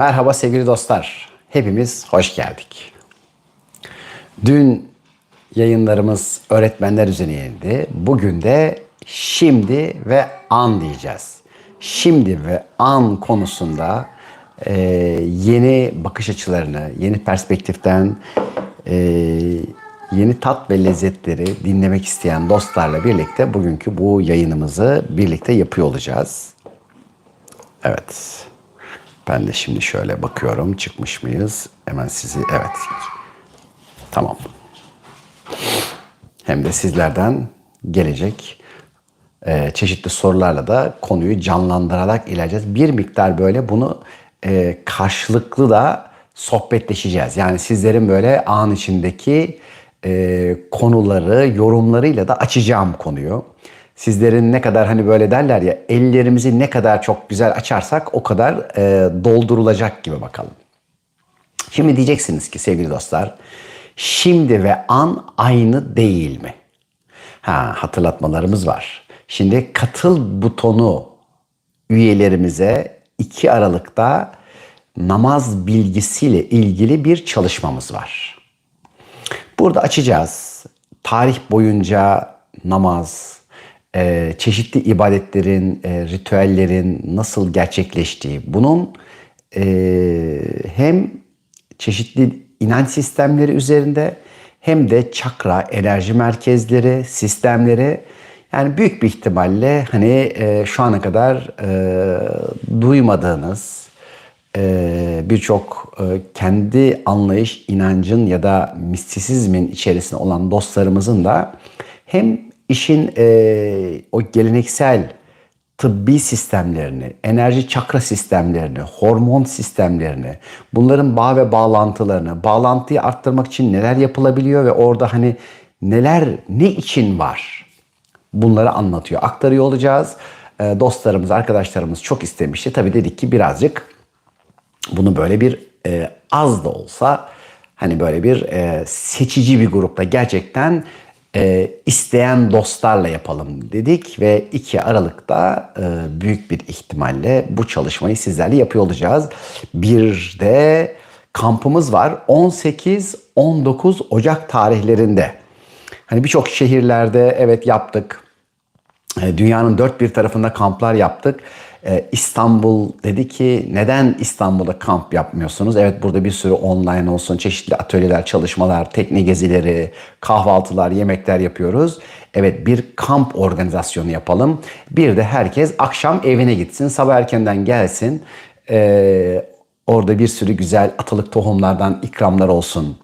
Merhaba sevgili dostlar. Hepimiz hoş geldik. Dün yayınlarımız öğretmenler üzerineydi. Bugün de şimdi ve an diyeceğiz. Şimdi ve an konusunda e, yeni bakış açılarını, yeni perspektiften e, yeni tat ve lezzetleri dinlemek isteyen dostlarla birlikte bugünkü bu yayınımızı birlikte yapıyor olacağız. Evet. Ben de şimdi şöyle bakıyorum. Çıkmış mıyız? Hemen sizi... Evet. Tamam. Hem de sizlerden gelecek çeşitli sorularla da konuyu canlandırarak ilerleyeceğiz. Bir miktar böyle bunu karşılıklı da sohbetleşeceğiz. Yani sizlerin böyle an içindeki konuları, yorumlarıyla da açacağım konuyu. Sizlerin ne kadar hani böyle derler ya, ellerimizi ne kadar çok güzel açarsak o kadar doldurulacak gibi bakalım. Şimdi diyeceksiniz ki sevgili dostlar, şimdi ve an aynı değil mi? Hatırlatmalarımız var. Şimdi katıl butonu üyelerimize 2 Aralık'ta namaz bilgisiyle ilgili bir çalışmamız var. Burada açacağız. Tarih boyunca namaz, çeşitli ibadetlerin, ritüellerin nasıl gerçekleştiği, bunun hem çeşitli inanç sistemleri üzerinde hem de çakra, enerji merkezleri, sistemleri, yani büyük bir ihtimalle hani şu ana kadar duymadığınız birçok kendi anlayış, inancın ya da mistisizmin içerisinde olan dostlarımızın da hem işin o geleneksel tıbbi sistemlerini, enerji çakra sistemlerini, hormon sistemlerini, bunların bağ ve bağlantılarını, bağlantıyı arttırmak için neler yapılabiliyor ve orada hani neler, ne için var? Bunları anlatıyor, aktarıyor olacağız. Dostlarımız, arkadaşlarımız çok istemişti. Tabii dedik ki birazcık bunu böyle bir az da olsa hani böyle bir seçici bir grupla gerçekten isteyen dostlarla yapalım dedik ve 2 Aralık'ta büyük bir ihtimalle bu çalışmayı sizlerle yapıyor olacağız. Bir de kampımız var 18-19 Ocak tarihlerinde. Hani birçok şehirlerde evet yaptık. Dünyanın dört bir tarafında kamplar yaptık. İstanbul dedi ki neden İstanbul'da kamp yapmıyorsunuz? Evet, burada bir sürü online olsun, çeşitli atölyeler, çalışmalar, tekne gezileri, kahvaltılar, yemekler yapıyoruz. Evet, bir kamp organizasyonu yapalım. Bir de herkes akşam evine gitsin, sabah erkenden gelsin. Orada bir sürü güzel atalık tohumlardan ikramlar olsun.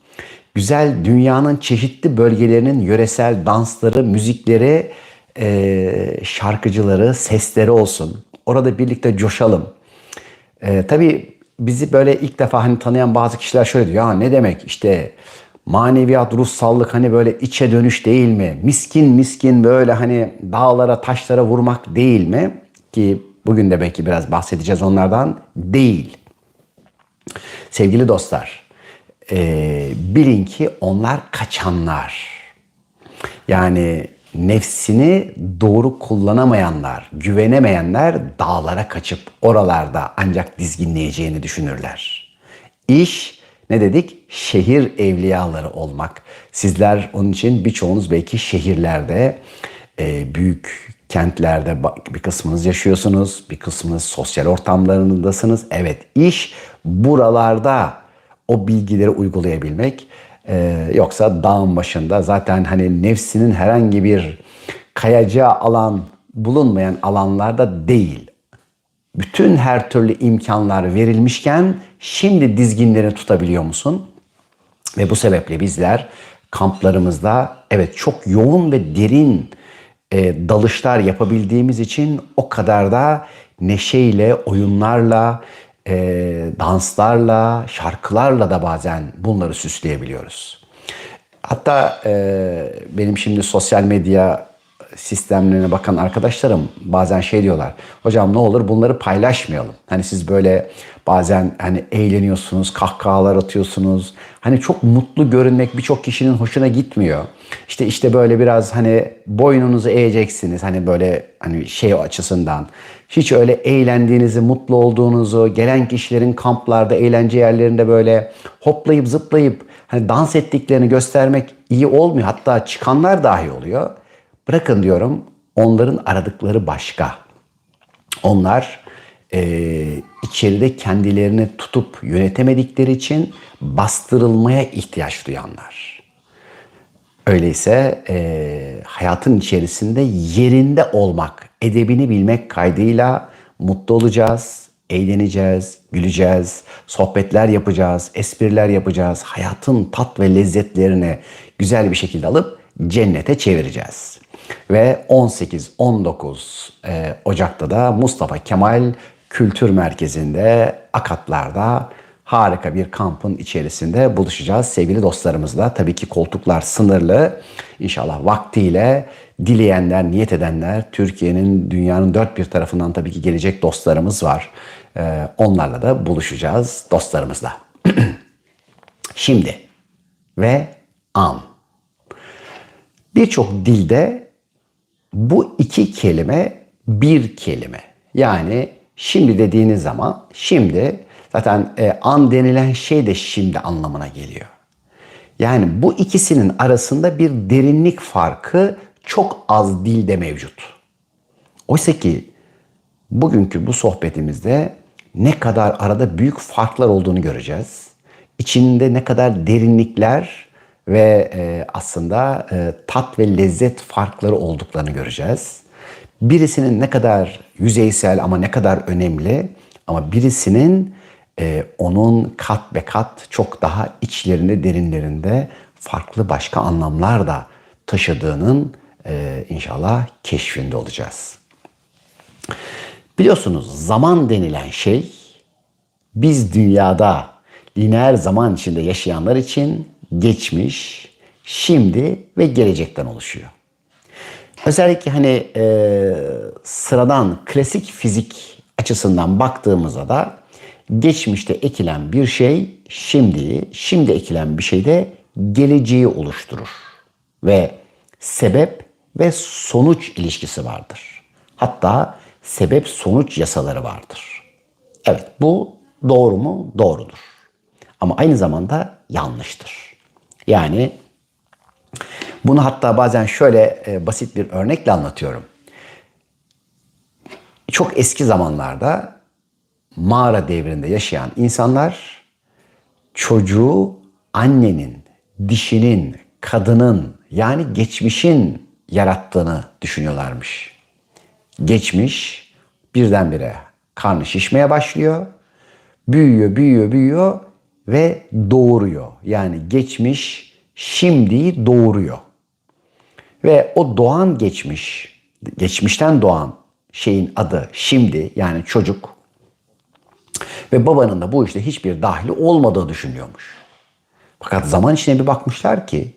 Güzel dünyanın çeşitli bölgelerinin yöresel dansları, müzikleri, şarkıcıları, sesleri olsun. Orada birlikte coşalım. Tabii bizi böyle ilk defa hani tanıyan bazı kişiler şöyle diyor. Ya ne demek işte maneviyat, ruhsallık hani böyle içe dönüş değil mi? Miskin miskin böyle hani dağlara, taşlara vurmak değil mi? Ki bugün de belki biraz bahsedeceğiz onlardan. Değil. Sevgili dostlar, bilin ki onlar kaçanlar. Yani nefsini doğru kullanamayanlar, güvenemeyenler dağlara kaçıp oralarda ancak dizginleyeceğini düşünürler. İş ne dedik? Şehir evliyaları olmak. Sizler onun için birçoğunuz belki şehirlerde, büyük kentlerde bir kısmınız yaşıyorsunuz, bir kısmınız sosyal ortamlarındasınız. Evet, iş buralarda o bilgileri uygulayabilmek. Yoksa dağın başında zaten hani nefsinin herhangi bir kayacağı alan bulunmayan alanlarda değil. Bütün her türlü imkanlar verilmişken şimdi dizginlerini tutabiliyor musun? Ve bu sebeple bizler kamplarımızda evet çok yoğun ve derin dalışlar yapabildiğimiz için o kadar da neşeyle, oyunlarla, danslarla, şarkılarla da bazen bunları süsleyebiliyoruz. Hatta benim şimdi sosyal medya sistemlerine bakan arkadaşlarım bazen şey diyorlar. Hocam ne olur bunları paylaşmayalım. Hani siz böyle bazen hani eğleniyorsunuz, kahkahalar atıyorsunuz. Hani çok mutlu görünmek birçok kişinin hoşuna gitmiyor. İşte böyle biraz hani boynunuzu eğeceksiniz. Hani böyle hani şey açısından. Hiç öyle eğlendiğinizi, mutlu olduğunuzu, gelen kişilerin kamplarda, eğlence yerlerinde böyle hoplayıp zıplayıp hani dans ettiklerini göstermek iyi olmuyor. Hatta çıkanlar dahi oluyor. Bırakın diyorum, onların aradıkları başka. Onlar içeride kendilerini tutup yönetemedikleri için bastırılmaya ihtiyaç duyanlar. Öyleyse hayatın içerisinde yerinde olmak, edebini bilmek kaydıyla mutlu olacağız, eğleneceğiz, güleceğiz, sohbetler yapacağız, espriler yapacağız. Hayatın tat ve lezzetlerini güzel bir şekilde alıp cennete çevireceğiz. Ve 18-19 Ocak'ta da Mustafa Kemal Kültür Merkezi'nde Akatlar'da harika bir kampın içerisinde buluşacağız sevgili dostlarımızla. Tabii ki koltuklar sınırlı. İnşallah vaktiyle dileyenler, niyet edenler, Türkiye'nin, dünyanın dört bir tarafından tabii ki gelecek dostlarımız var. Onlarla da buluşacağız, dostlarımızla. Şimdi ve an. Birçok dilde bu iki kelime bir kelime. Yani şimdi dediğiniz zaman, şimdi zaten an denilen şey de şimdi anlamına geliyor. Yani bu ikisinin arasında bir derinlik farkı çok az dilde mevcut. Oysa ki bugünkü bu sohbetimizde ne kadar arada büyük farklar olduğunu göreceğiz. İçinde ne kadar derinlikler ve aslında tat ve lezzet farkları olduklarını göreceğiz. Birisinin ne kadar yüzeysel ama ne kadar önemli, ama birisinin onun kat be kat çok daha içlerinde, derinlerinde farklı başka anlamlar da taşıdığının inşallah keşfinde olacağız. Biliyorsunuz, zaman denilen şey biz dünyada lineer zaman içinde yaşayanlar için geçmiş, şimdi ve gelecekten oluşuyor. Özellikle hani sıradan klasik fizik açısından baktığımızda da geçmişte ekilen bir şey şimdiyi, şimdi ekilen bir şey de geleceği oluşturur. Ve sebep ve sonuç ilişkisi vardır. Hatta sebep sonuç yasaları vardır. Evet, bu doğru mu? Doğrudur. Ama aynı zamanda yanlıştır. Yani bunu hatta bazen şöyle basit bir örnekle anlatıyorum. Çok eski zamanlarda mağara devrinde yaşayan insanlar çocuğu annenin, dişinin, kadının, yani geçmişin yarattığını düşünüyorlarmış. Geçmiş birdenbire karnı şişmeye başlıyor. Büyüyor, büyüyor, büyüyor ve doğuruyor. Yani geçmiş şimdiyi doğuruyor. Ve o doğan geçmiş, geçmişten doğan şeyin adı şimdi, yani çocuk. Ve babanın da bu işte hiçbir dahli olmadığı düşünüyormuş. Fakat zaman içine bir bakmışlar ki,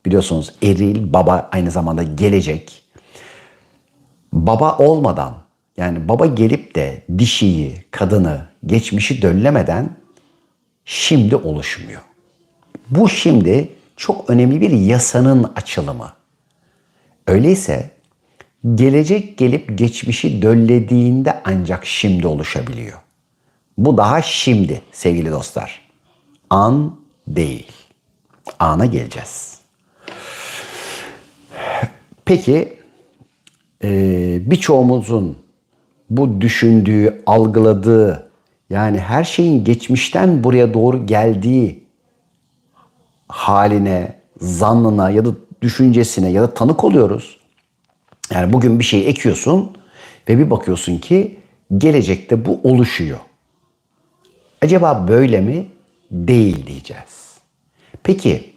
biliyorsunuz eril, baba aynı zamanda gelecek. Baba olmadan, yani baba gelip de dişiyi, kadını, geçmişi döllemeden şimdi oluşmuyor. Bu şimdi çok önemli bir yasanın açılımı. Öyleyse gelecek gelip geçmişi döllediğinde ancak şimdi oluşabiliyor. Bu daha şimdi sevgili dostlar. An değil. Ana geleceğiz. Peki birçoğumuzun bu düşündüğü, algıladığı, yani her şeyin geçmişten buraya doğru geldiği haline, zannına ya da düşüncesine ya da tanık oluyoruz. Yani bugün bir şey ekiyorsun ve bir bakıyorsun ki gelecekte bu oluşuyor. Acaba böyle mi? Değil diyeceğiz. Peki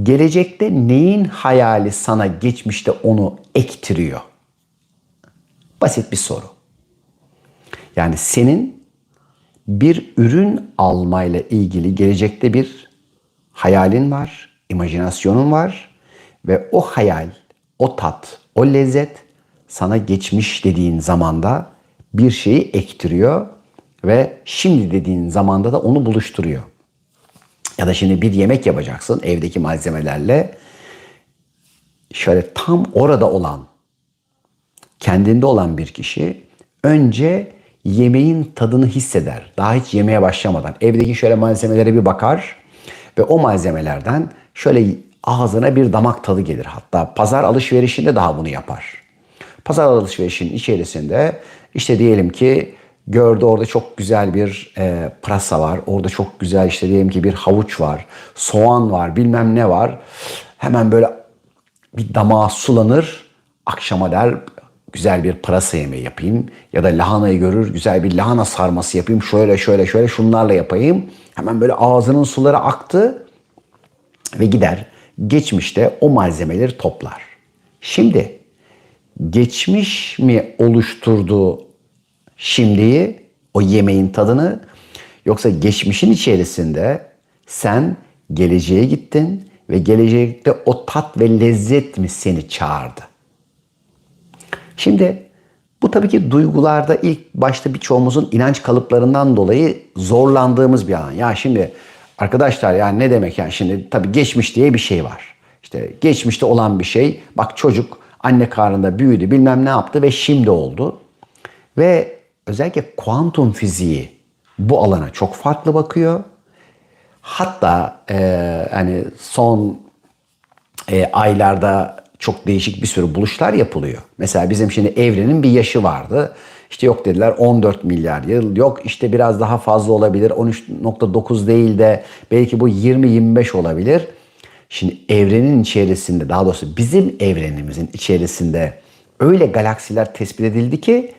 gelecekte neyin hayali sana geçmişte onu ektiriyor? Basit bir soru. Yani senin bir ürün almayla ilgili gelecekte bir hayalin var, imajinasyonun var ve o hayal, o tat, O lezzet sana geçmiş dediğin zamanda bir şeyi ektiriyor ve şimdi dediğin zamanda da onu buluşturuyor. Ya da şimdi bir yemek yapacaksın evdeki malzemelerle. Şöyle tam orada olan, kendinde olan bir kişi önce yemeğin tadını hisseder. Daha hiç yemeye başlamadan evdeki şöyle malzemelere bir bakar ve o malzemelerden şöyle ağzına bir damak tadı gelir. Hatta pazar alışverişinde daha bunu yapar. Pazar alışverişinin içerisinde işte diyelim ki gördü orada çok güzel bir pırasa var. Orada çok güzel işte diyelim ki bir havuç var. Soğan var, bilmem ne var. Hemen böyle bir damağı sulanır. Akşama der güzel bir pırasa yemeği yapayım. Ya da lahanayı görür güzel bir lahana sarması yapayım. Şöyle şöyle şöyle şunlarla yapayım. Hemen böyle ağzının suları aktı ve gider. Geçmişte o malzemeleri toplar. Şimdi geçmiş mi oluşturdu şimdiyi, o yemeğin tadını, yoksa geçmişin içerisinde sen geleceğe gittin ve gelecekte o tat ve lezzet mi seni çağırdı? Şimdi bu tabii ki duygularda ilk başta birçoğumuzun inanç kalıplarından dolayı zorlandığımız bir alan. Ya şimdi arkadaşlar yani ne demek yani şimdi tabii geçmiş diye bir şey var. İşte geçmişte olan bir şey, bak çocuk anne karnında büyüdü bilmem ne yaptı ve şimdi oldu. Ve özellikle kuantum fiziği bu alana çok farklı bakıyor. Hatta hani son aylarda çok değişik bir sürü buluşlar yapılıyor. Mesela bizim şimdi evrenin bir yaşı vardı. İşte yok dediler 14 milyar yıl. Yok işte biraz daha fazla olabilir. 13,9 değil de belki bu 20-25 olabilir. Şimdi evrenin içerisinde, daha doğrusu bizim evrenimizin içerisinde öyle galaksiler tespit edildi ki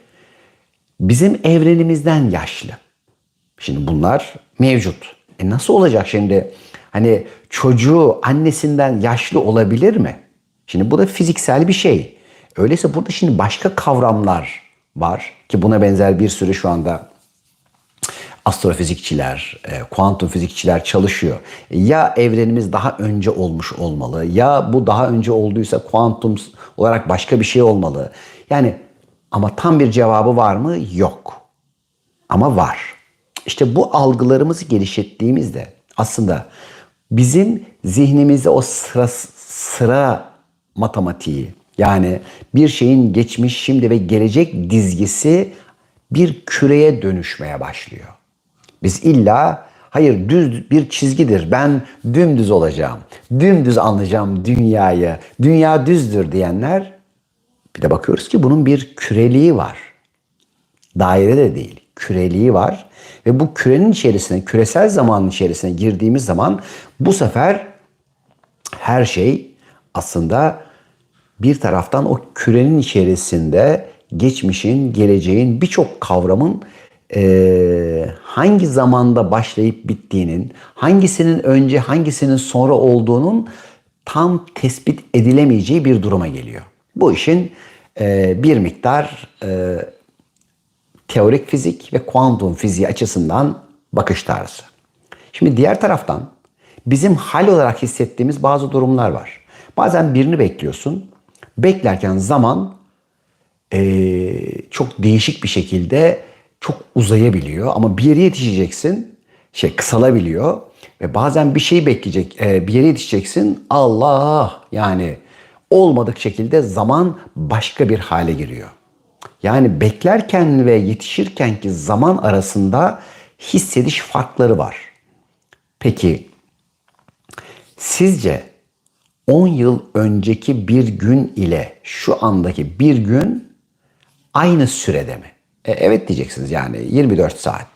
bizim evrenimizden yaşlı. Şimdi bunlar mevcut. Nasıl olacak şimdi? Hani çocuğu annesinden yaşlı olabilir mi? Şimdi bu da fiziksel bir şey. Öyleyse burada şimdi başka kavramlar var ki buna benzer bir sürü şu anda astrofizikçiler, kuantum fizikçiler çalışıyor. Ya evrenimiz daha önce olmuş olmalı, ya bu daha önce olduysa kuantum olarak başka bir şey olmalı. Yani ama tam bir cevabı var mı? Yok. Ama var. İşte bu algılarımızı geliştirdiğimizde aslında bizim zihnimizde o sıra matematiği, yani bir şeyin geçmiş, şimdi ve gelecek dizgisi bir küreye dönüşmeye başlıyor. Biz illa hayır düz bir çizgidir, ben dümdüz olacağım, dümdüz anlayacağım dünyayı, dünya düzdür diyenler, bir de bakıyoruz ki bunun bir küreliği var. Daire de değil, küreliği var. Ve bu kürenin içerisine, küresel zamanın içerisine girdiğimiz zaman bu sefer her şey aslında bir taraftan o kürenin içerisinde geçmişin, geleceğin, birçok kavramın hangi zamanda başlayıp bittiğinin, hangisinin önce, hangisinin sonra olduğunun tam tespit edilemeyeceği bir duruma geliyor. Bu işin bir miktar teorik fizik ve kuantum fiziği açısından bakış tarzı. Şimdi diğer taraftan bizim hal olarak hissettiğimiz bazı durumlar var. Bazen birini bekliyorsun. Beklerken zaman çok değişik bir şekilde çok uzayabiliyor. Ama bir yere yetişeceksin, kısalabiliyor. Ve bazen bir şeyi bekleyecek, bir yere yetişeceksin. Allah, yani olmadık şekilde zaman başka bir hale giriyor. Yani beklerken ve yetişirkenki zaman arasında hissediş farkları var. Peki sizce 10 yıl önceki bir gün ile şu andaki bir gün aynı sürede mi? Evet diyeceksiniz, yani 24 saat.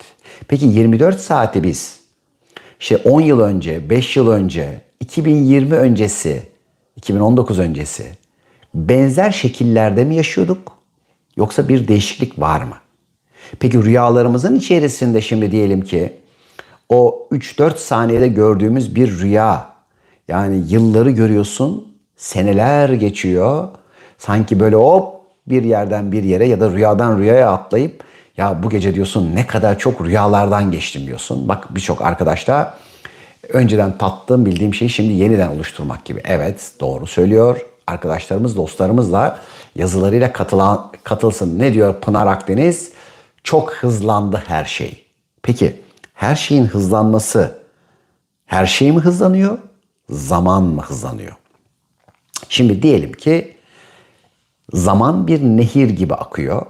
Peki 24 saati biz 10 yıl önce, 5 yıl önce, 2020 öncesi, 2019 öncesi benzer şekillerde mi yaşıyorduk? Yoksa bir değişiklik var mı? Peki rüyalarımızın içerisinde şimdi diyelim ki o 3-4 saniyede gördüğümüz bir rüya, yani yılları görüyorsun, seneler geçiyor. Sanki böyle hop bir yerden bir yere ya da rüyadan rüyaya atlayıp ya bu gece diyorsun ne kadar çok rüyalardan geçtim diyorsun. Bak birçok arkadaşta önceden tattığım bildiğim şeyi şimdi yeniden oluşturmak gibi. Evet, doğru söylüyor arkadaşlarımız, dostlarımız da yazılarıyla katılsın. Ne diyor Pınar Akdeniz? Çok hızlandı her şey. Peki her şeyin hızlanması, her şey mi hızlanıyor, zaman mı hızlanıyor? Şimdi diyelim ki zaman bir nehir gibi akıyor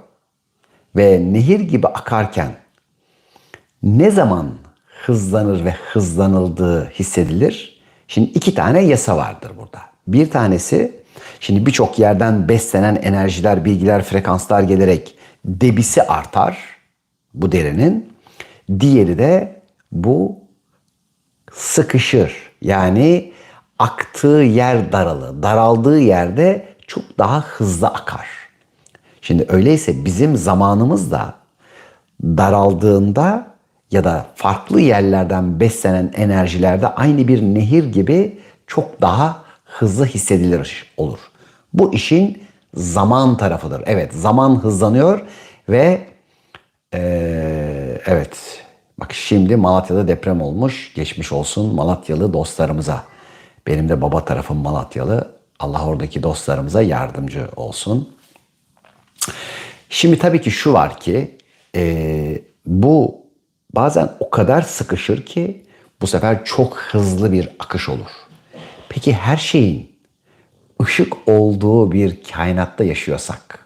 ve nehir gibi akarken ne zaman hızlanır ve hızlanıldığı hissedilir? Şimdi iki tane yasa vardır burada. Bir tanesi, şimdi birçok yerden beslenen enerjiler, bilgiler, frekanslar gelerek debisi artar bu derinin. Diğeri de bu sıkışır. Yani aktığı yer daralır. Daraldığı yerde çok daha hızlı akar. Şimdi öyleyse bizim zamanımız da daraldığında ya da farklı yerlerden beslenen enerjilerde aynı bir nehir gibi çok daha hızlı hissedilir olur. Bu işin zaman tarafıdır. Evet, zaman hızlanıyor ve evet, bak şimdi Malatya'da deprem olmuş. Geçmiş olsun Malatyalı dostlarımıza. Benim de baba tarafım Malatyalı. Allah oradaki dostlarımıza yardımcı olsun. Şimdi tabii ki şu var ki bu bazen o kadar sıkışır ki bu sefer çok hızlı bir akış olur. Peki her şeyin ışık olduğu bir kainatta yaşıyorsak,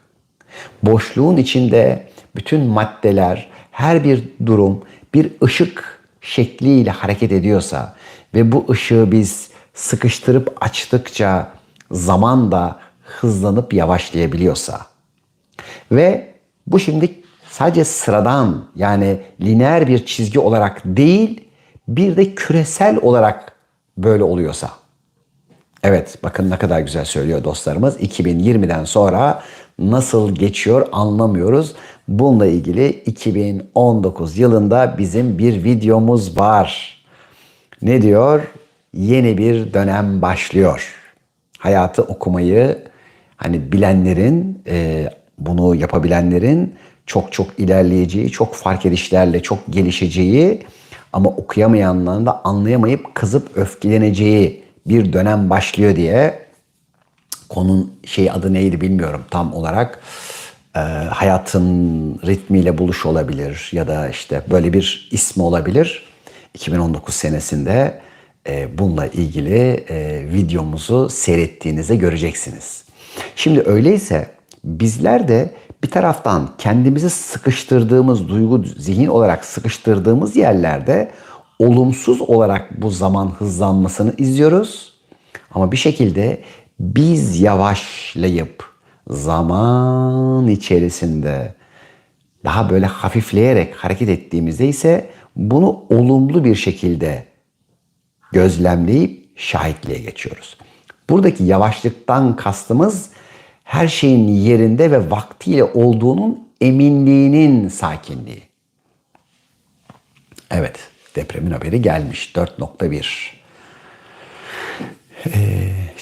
boşluğun içinde bütün maddeler, her bir durum bir ışık şekliyle hareket ediyorsa ve bu ışığı biz sıkıştırıp açtıkça zaman da hızlanıp yavaşlayabiliyorsa ve bu şimdi sadece sıradan yani lineer bir çizgi olarak değil bir de küresel olarak böyle oluyorsa. Evet, bakın ne kadar güzel söylüyor dostlarımız. 2020'den sonra nasıl geçiyor anlamıyoruz. Bununla ilgili 2019 yılında bizim bir videomuz var. Ne diyor? Yeni bir dönem başlıyor. Hayatı okumayı hani bilenlerin, bunu yapabilenlerin çok çok ilerleyeceği, çok fark edişlerle çok gelişeceği ama okuyamayanların da anlayamayıp kızıp öfkeleneceği bir dönem başlıyor diye konunun adı neydi bilmiyorum tam olarak. Hayatın ritmiyle buluş olabilir ya da işte böyle bir ismi olabilir. 2019 senesinde bununla ilgili videomuzu seyrettiğinizde göreceksiniz. Şimdi öyleyse bizler de bir taraftan kendimizi sıkıştırdığımız, duygu, zihin olarak sıkıştırdığımız yerlerde olumsuz olarak bu zaman hızlanmasını izliyoruz. Ama bir şekilde biz yavaşlayıp zaman içerisinde daha böyle hafifleyerek hareket ettiğimizde ise bunu olumlu bir şekilde gözlemleyip şahitliğe geçiyoruz. Buradaki yavaşlıktan kastımız her şeyin yerinde ve vaktiyle olduğunun eminliğinin sakinliği. Evet, depremin haberi gelmiş 4.1.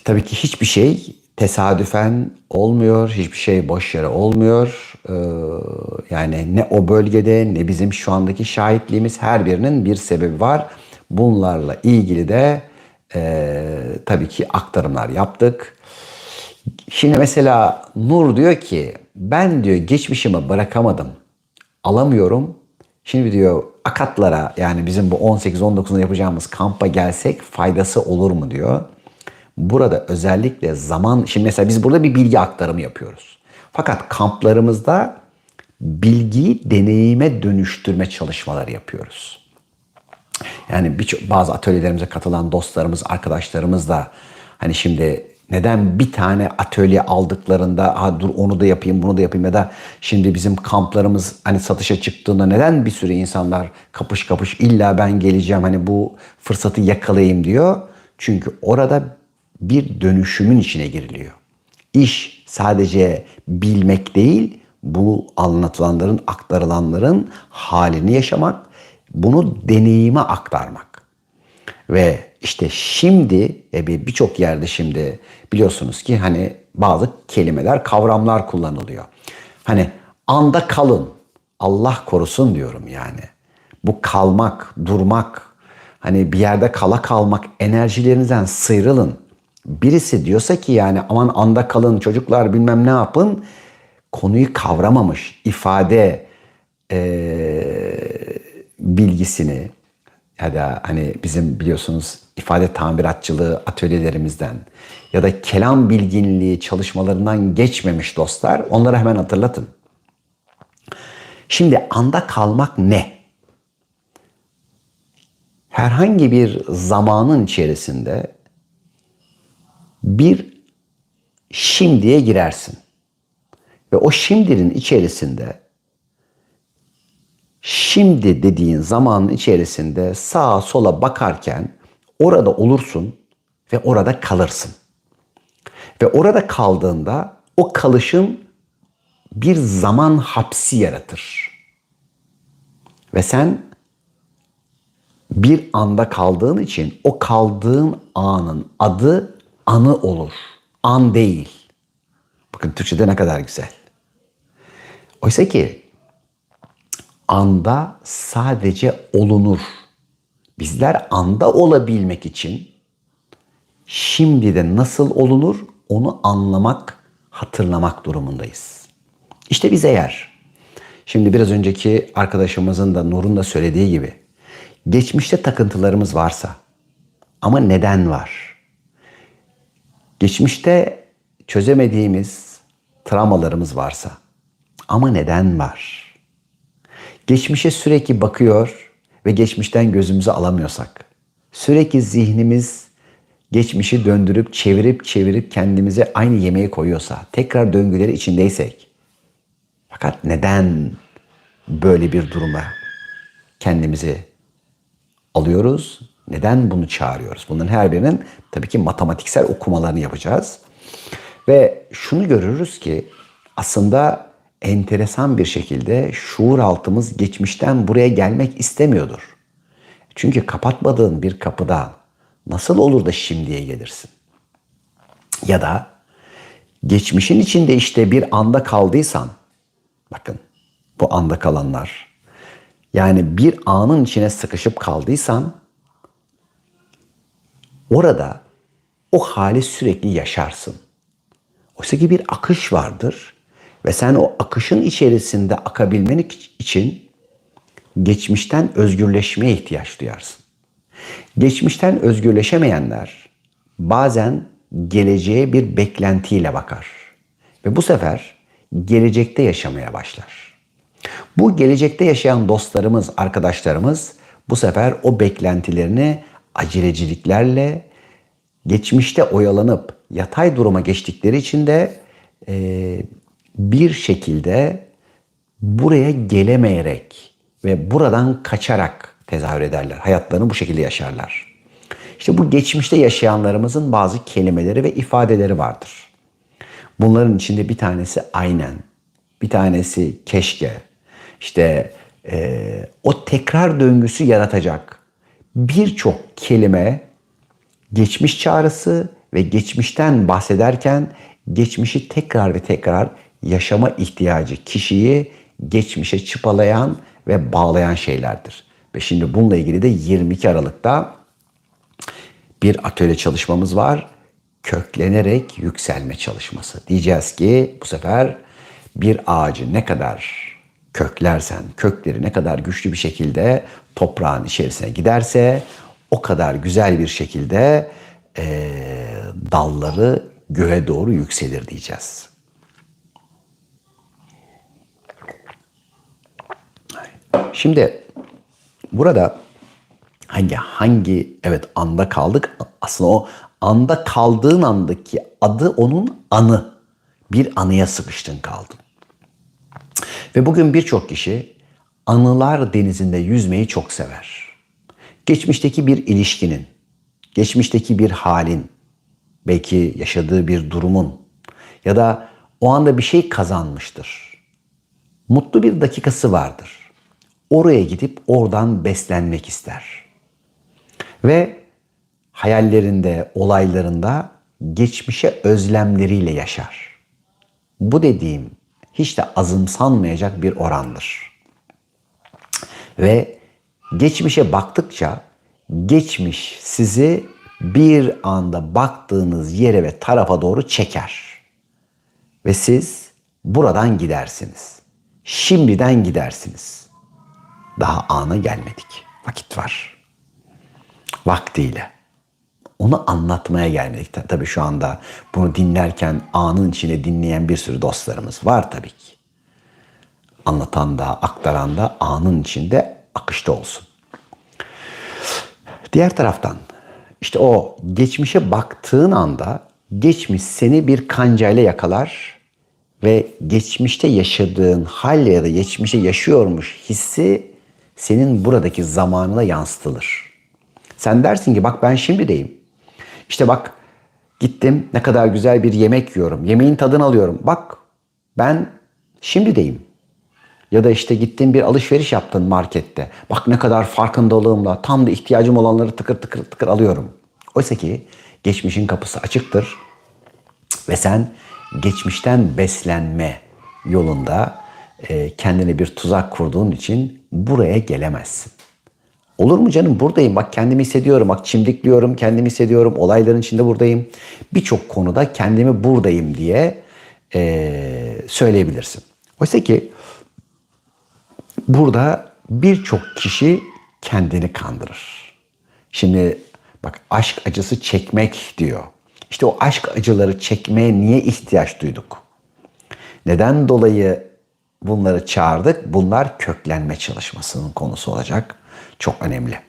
Tabii ki hiçbir şey tesadüfen olmuyor, hiçbir şey boş yere olmuyor. Yani ne o bölgede ne bizim şu andaki şahitliğimiz her birinin bir sebebi var. Bunlarla ilgili de tabii ki aktarımlar yaptık. Şimdi mesela Nur diyor ki ben diyor geçmişimi bırakamadım, alamıyorum. Şimdi diyor Akatlara yani bizim bu 18-19'da yapacağımız kampa gelsek faydası olur mu diyor. Burada özellikle zaman, şimdi mesela biz burada bir bilgi aktarımı yapıyoruz. Fakat kamplarımızda bilgiyi deneyime dönüştürme çalışmaları yapıyoruz. Yani bazı atölyelerimize katılan dostlarımız, arkadaşlarımız da hani şimdi neden bir tane atölye aldıklarında ha dur onu da yapayım bunu da yapayım ya da şimdi bizim kamplarımız hani satışa çıktığında neden bir sürü insanlar kapış kapış illa ben geleceğim hani bu fırsatı yakalayayım diyor. Çünkü orada bir dönüşümün içine giriliyor. İş sadece bilmek değil, bu anlatılanların, aktarılanların halini yaşamak, bunu deneyime aktarmak. Ve işte şimdi birçok yerde şimdi biliyorsunuz ki hani bazı kelimeler, kavramlar kullanılıyor. Hani anda kalın, Allah korusun diyorum yani. Bu kalmak, durmak, hani bir yerde kala kalmak, enerjilerinizden sıyrılın. Birisi diyorsa ki yani aman anda kalın çocuklar bilmem ne yapın, konuyu kavramamış, ifade bilgisini ya da hani bizim biliyorsunuz ifade tamiratçılığı atölyelerimizden ya da kelam bilginliği çalışmalarından geçmemiş dostlar, onları hemen hatırlatın. Şimdi anda kalmak ne? Herhangi bir zamanın içerisinde bir şimdiye girersin. Ve o şimdinin içerisinde, şimdi dediğin zamanın içerisinde sağa sola bakarken orada olursun ve orada kalırsın. Ve orada kaldığında o kalışın bir zaman hapsi yaratır. Ve sen bir anda kaldığın için o kaldığın anın adı anı olur. An değil. Bakın Türkçe'de ne kadar güzel. Oysa ki anda sadece olunur. Bizler anda olabilmek için şimdi de nasıl olunur onu anlamak, hatırlamak durumundayız. İşte biz eğer, şimdi biraz önceki arkadaşımızın da Nur'un da söylediği gibi, geçmişte takıntılarımız varsa ama neden var? Geçmişte çözemediğimiz travmalarımız varsa ama neden var? Geçmişe sürekli bakıyor ve geçmişten gözümüzü alamıyorsak, sürekli zihnimiz geçmişi döndürüp çevirip kendimize aynı yemeği koyuyorsa, tekrar döngüleri içindeysek, fakat neden böyle bir duruma kendimizi alıyoruz? Neden bunu çağırıyoruz? Bunların her birinin tabii ki matematiksel okumalarını yapacağız. Ve şunu görürüz ki aslında enteresan bir şekilde şuur altımız geçmişten buraya gelmek istemiyordur. Çünkü kapatmadığın bir kapıda nasıl olur da şimdiye gelirsin? Ya da geçmişin içinde işte bir anda kaldıysan, bakın bu anda kalanlar, yani bir anın içine sıkışıp kaldıysan orada o hali sürekli yaşarsın. Oysa ki bir akış vardır ve sen o akışın içerisinde akabilmen için geçmişten özgürleşmeye ihtiyaç duyarsın. Geçmişten özgürleşemeyenler bazen geleceğe bir beklentiyle bakar ve bu sefer gelecekte yaşamaya başlar. Bu gelecekte yaşayan dostlarımız, arkadaşlarımız bu sefer o beklentilerini aceleciliklerle geçmişte oyalanıp yatay duruma geçtikleri için de bir şekilde buraya gelemeyerek ve buradan kaçarak tezahür ederler. Hayatlarını bu şekilde yaşarlar. İşte bu geçmişte yaşayanlarımızın bazı kelimeleri ve ifadeleri vardır. Bunların içinde bir tanesi aynen, bir tanesi keşke. İşte o tekrar döngüsü yaratacak birçok kelime, geçmiş çağrısı ve geçmişten bahsederken geçmişi tekrar ve tekrar yaşama ihtiyacı kişiyi geçmişe çıpalayan ve bağlayan şeylerdir. Ve şimdi bununla ilgili de 22 Aralık'ta bir atölye çalışmamız var. Köklenerek yükselme çalışması. Diyeceğiz ki bu sefer bir ağacı ne kadar köklersen, kökleri ne kadar güçlü bir şekilde toprağın içerisine giderse o kadar güzel bir şekilde dalları göğe doğru yükselir diyeceğiz. Şimdi burada hangi evet anda kaldık? Aslında o anda kaldığın andaki adı onun anı. Bir anıya sıkıştın kaldın. Ve bugün birçok kişi anılar denizinde yüzmeyi çok sever. Geçmişteki bir ilişkinin, geçmişteki bir halin, belki yaşadığı bir durumun ya da o anda bir şey kazanmıştır. Mutlu bir dakikası vardır. Oraya gidip oradan beslenmek ister. Ve hayallerinde, olaylarında geçmişe özlemleriyle yaşar. Bu dediğim hiç de azımsanmayacak bir orandır. Ve geçmişe baktıkça geçmiş sizi bir anda baktığınız yere ve tarafa doğru çeker. Ve siz buradan gidersiniz. Şimdiden gidersiniz. Daha ana gelmedik. Vakit var. Vaktiyle. Onu anlatmaya gelmedik. Tabii şu anda bunu dinlerken anın içine dinleyen bir sürü dostlarımız var tabii ki. Anlatan da, aktaran da anın içinde akışta olsun. Diğer taraftan işte o geçmişe baktığın anda geçmiş seni bir kancayla yakalar ve geçmişte yaşadığın hal ya da geçmişte yaşıyormuş hissi senin buradaki zamanına yansıtılır. Sen dersin ki bak ben şimdideyim. İşte bak gittim ne kadar güzel bir yemek yiyorum. Yemeğin tadını alıyorum. Bak ben şimdideyim. Ya da işte gittin bir alışveriş yaptın markette. Bak ne kadar farkındalığımla tam da ihtiyacım olanları tıkır tıkır tıkır alıyorum. Oysa ki geçmişin kapısı açıktır. Ve sen geçmişten beslenme yolunda kendine bir tuzak kurduğun için buraya gelemezsin. Olur mu canım buradayım bak kendimi hissediyorum bak çimdikliyorum kendimi hissediyorum olayların içinde buradayım. Birçok konuda kendimi buradayım diye söyleyebilirsin. Oysa ki burada birçok kişi kendini kandırır. Şimdi bak aşk acısı çekmek diyor. İşte o aşk acıları çekmeye niye ihtiyaç duyduk? Neden dolayı bunları çağırdık? Bunlar köklenme çalışmasının konusu olacak. Çok önemli.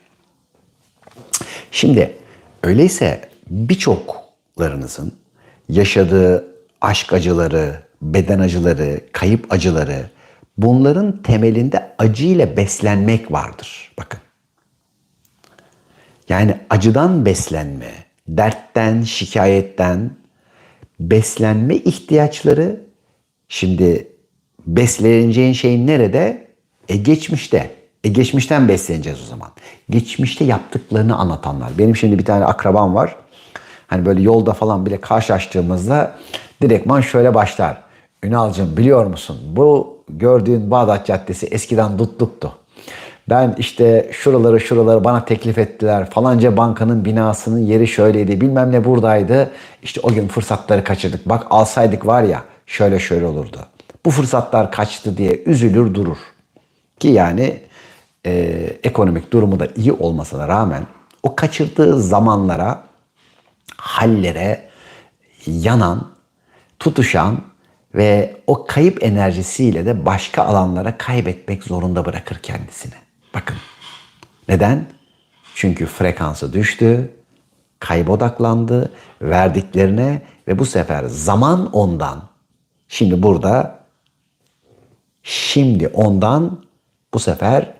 Şimdi öyleyse birçoklarınızın yaşadığı aşk acıları, beden acıları, kayıp acıları bunların temelinde acıyla beslenmek vardır. Bakın. Yani acıdan beslenme, dertten, şikayetten beslenme ihtiyaçları şimdi besleneceğin şey nerede? Geçmişte. Geçmişten besleneceğiz o zaman. Geçmişte yaptıklarını anlatanlar. Benim şimdi bir tane akrabam var. Hani böyle yolda falan bile karşılaştığımızda direktman şöyle başlar. Ünal'cığım biliyor musun? Bu gördüğün Bağdat Caddesi eskiden dutluktu. Ben işte şuraları bana teklif ettiler. Falanca bankanın binasının yeri şöyleydi. Bilmem ne buradaydı. İşte o gün fırsatları kaçırdık. Bak alsaydık var ya şöyle olurdu. Bu fırsatlar kaçtı diye üzülür durur. Ki yani ekonomik durumu da iyi olmasına rağmen o kaçırdığı zamanlara, hallere yanan, tutuşan ve o kayıp enerjisiyle de başka alanlara kaybetmek zorunda bırakır kendisini. Bakın. Neden? Çünkü frekansı düştü, kayba odaklandı, verdiklerine ve bu sefer zaman ondan. Şimdi ondan bu sefer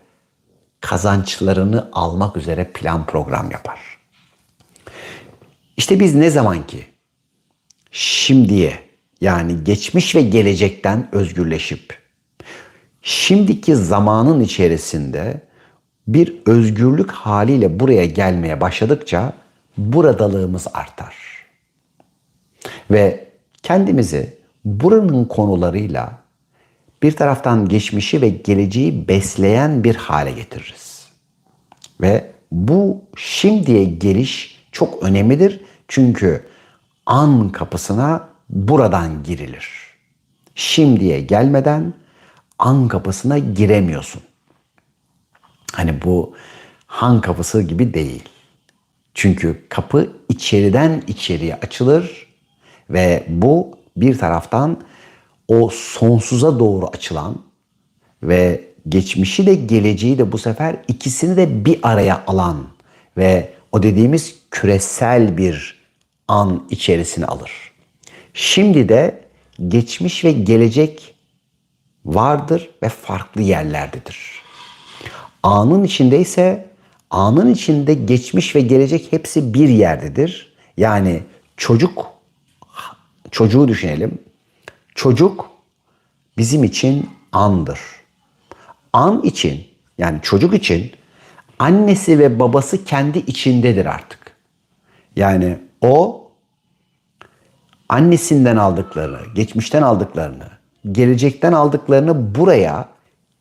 kazançlarını almak üzere plan program yapar. İşte biz ne zaman ki şimdiye yani geçmiş ve gelecekten özgürleşip şimdiki zamanın içerisinde bir özgürlük haliyle buraya gelmeye başladıkça buradalığımız artar. Ve kendimizi buranın konularıyla bir taraftan geçmişi ve geleceği besleyen bir hale getiririz. Ve bu şimdiye geliş çok önemlidir. Çünkü an kapısına buradan girilir. Şimdiye gelmeden an kapısına giremiyorsun. Hani bu han kapısı gibi değil. Çünkü kapı içeriden içeriye açılır ve bu bir taraftan o sonsuza doğru açılan ve geçmişi de geleceği de bu sefer ikisini de bir araya alan ve o dediğimiz küresel bir an içerisine alır. Şimdi de geçmiş ve gelecek vardır ve farklı yerlerdedir. Anın içindeyse anın içinde geçmiş ve gelecek hepsi bir yerdedir. Yani çocuğu düşünelim. Çocuk bizim için andır. An için yani çocuk için annesi ve babası kendi içindedir artık. Yani o annesinden aldıklarını, geçmişten aldıklarını, gelecekten aldıklarını buraya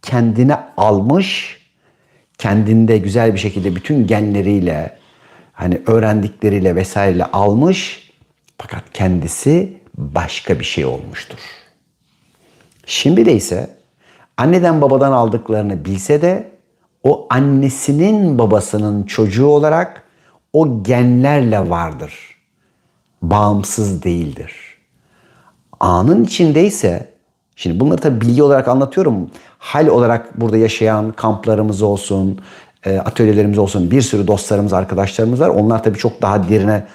kendine almış, kendinde güzel bir şekilde bütün genleriyle hani öğrendikleriyle vesaireyle almış fakat kendisi başka bir şey olmuştur. Şimdi de ise anneden babadan aldıklarını bilse de o annesinin babasının çocuğu olarak o genlerle vardır. Bağımsız değildir. Anın içindeyse, şimdi bunları tabii bilgi olarak anlatıyorum. Hal olarak burada yaşayan kamplarımız olsun, atölyelerimiz olsun, bir sürü dostlarımız, arkadaşlarımız var. Onlar tabii çok daha derine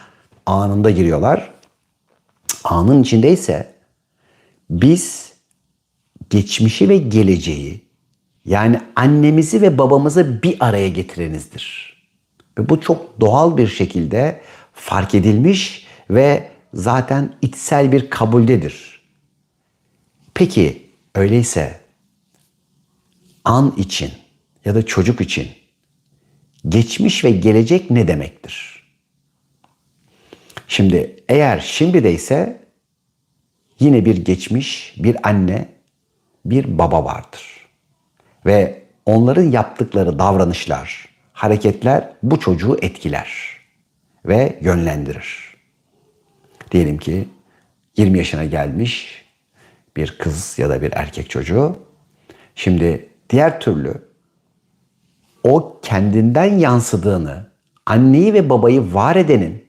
anında giriyorlar. Anın içindeyse biz geçmişi ve geleceği, yani annemizi ve babamızı bir araya getirenizdir. Ve bu çok doğal bir şekilde fark edilmiş ve zaten içsel bir kabuldedir. Peki öyleyse an için ya da çocuk için geçmiş ve gelecek ne demektir? Şimdi eğer şimdi de ise yine bir geçmiş, bir anne, bir baba vardır. Ve onların yaptıkları davranışlar, hareketler bu çocuğu etkiler ve yönlendirir. Diyelim ki 20 yaşına gelmiş bir kız ya da bir erkek çocuğu. Şimdi diğer türlü o kendinden yansıdığını, anneyi ve babayı var edenin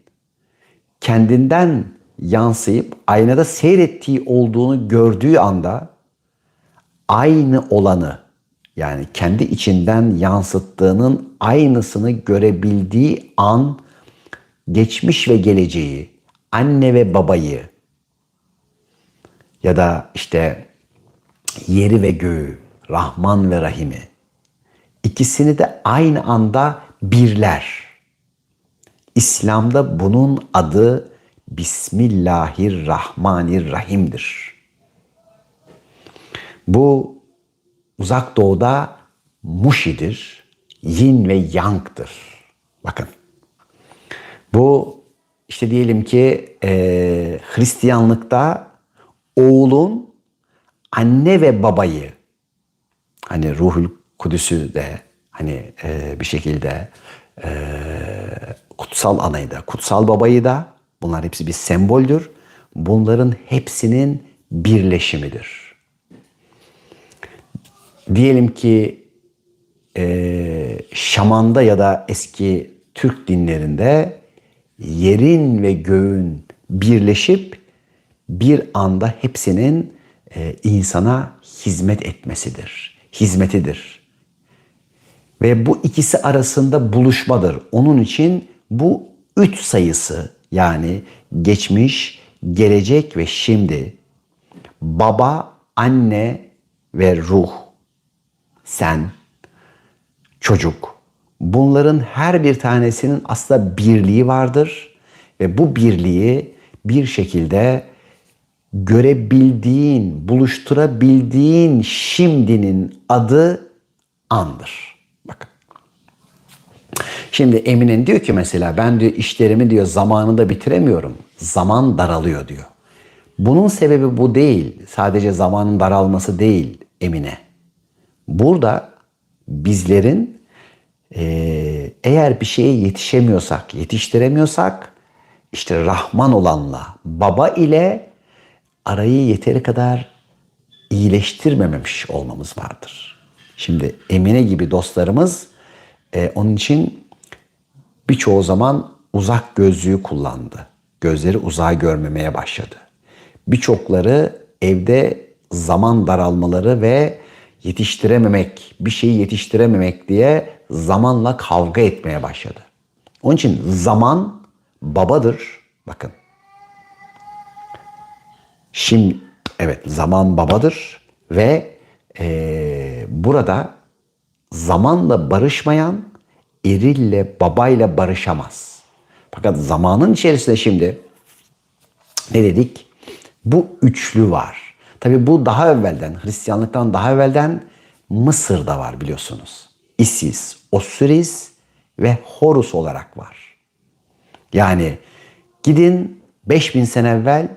kendinden yansıyıp aynada seyrettiği olduğunu gördüğü anda aynı olanı, yani kendi içinden yansıttığının aynısını görebildiği an geçmiş ve geleceği, anne ve babayı ya da işte yeri ve göğü, Rahman ve Rahim'i, ikisini de aynı anda birler. İslam'da bunun adı Bismillahirrahmanirrahim'dir. Bu Uzak Doğu'da Muşi'dir, Yin ve Yang'dır. Bakın, bu işte diyelim ki Hristiyanlıkta oğlun anne ve babayı, hani Ruhul Kudüs'ü de hani bir şekilde kutsal anayı da, kutsal babayı da, bunlar hepsi bir semboldür. Bunların hepsinin birleşimidir. Diyelim ki Şaman'da ya da eski Türk dinlerinde yerin ve göğün birleşip bir anda hepsinin insana hizmet etmesidir, hizmetidir. Ve bu ikisi arasında buluşmadır. Onun için bu 3 sayısı, yani geçmiş, gelecek ve şimdi, baba, anne ve ruh, sen, çocuk, bunların her bir tanesinin aslında birliği vardır ve bu birliği bir şekilde görebildiğin, buluşturabildiğin şimdinin adı andır. Bakın. Şimdi Emine diyor ki mesela, ben diyor işlerimi diyor zamanında bitiremiyorum. Zaman daralıyor diyor. Bunun sebebi bu değil. Sadece zamanın daralması değil Emine. Burada bizlerin eğer bir şeye yetişemiyorsak, yetiştiremiyorsak, işte Rahman olanla, baba ile arayı yeteri kadar iyileştirmemiş olmamız vardır. Şimdi Emine gibi dostlarımız onun için birçoğu zaman uzak gözlüğü kullandı. Gözleri uzağı görmemeye başladı. Birçokları evde zaman daralmaları ve yetiştirememek, bir şeyi yetiştirememek diye zamanla kavga etmeye başladı. Onun için zaman babadır. Bakın. Şimdi evet, zaman babadır ve burada zamanla barışmayan erille babayla barışamaz. Fakat zamanın içerisinde şimdi ne dedik? Bu üçlü var. Tabii bu daha evvelden, Hristiyanlıktan daha evvelden Mısır'da var biliyorsunuz. Isis, Osiris ve Horus olarak var. Yani gidin 5000 sene evvel,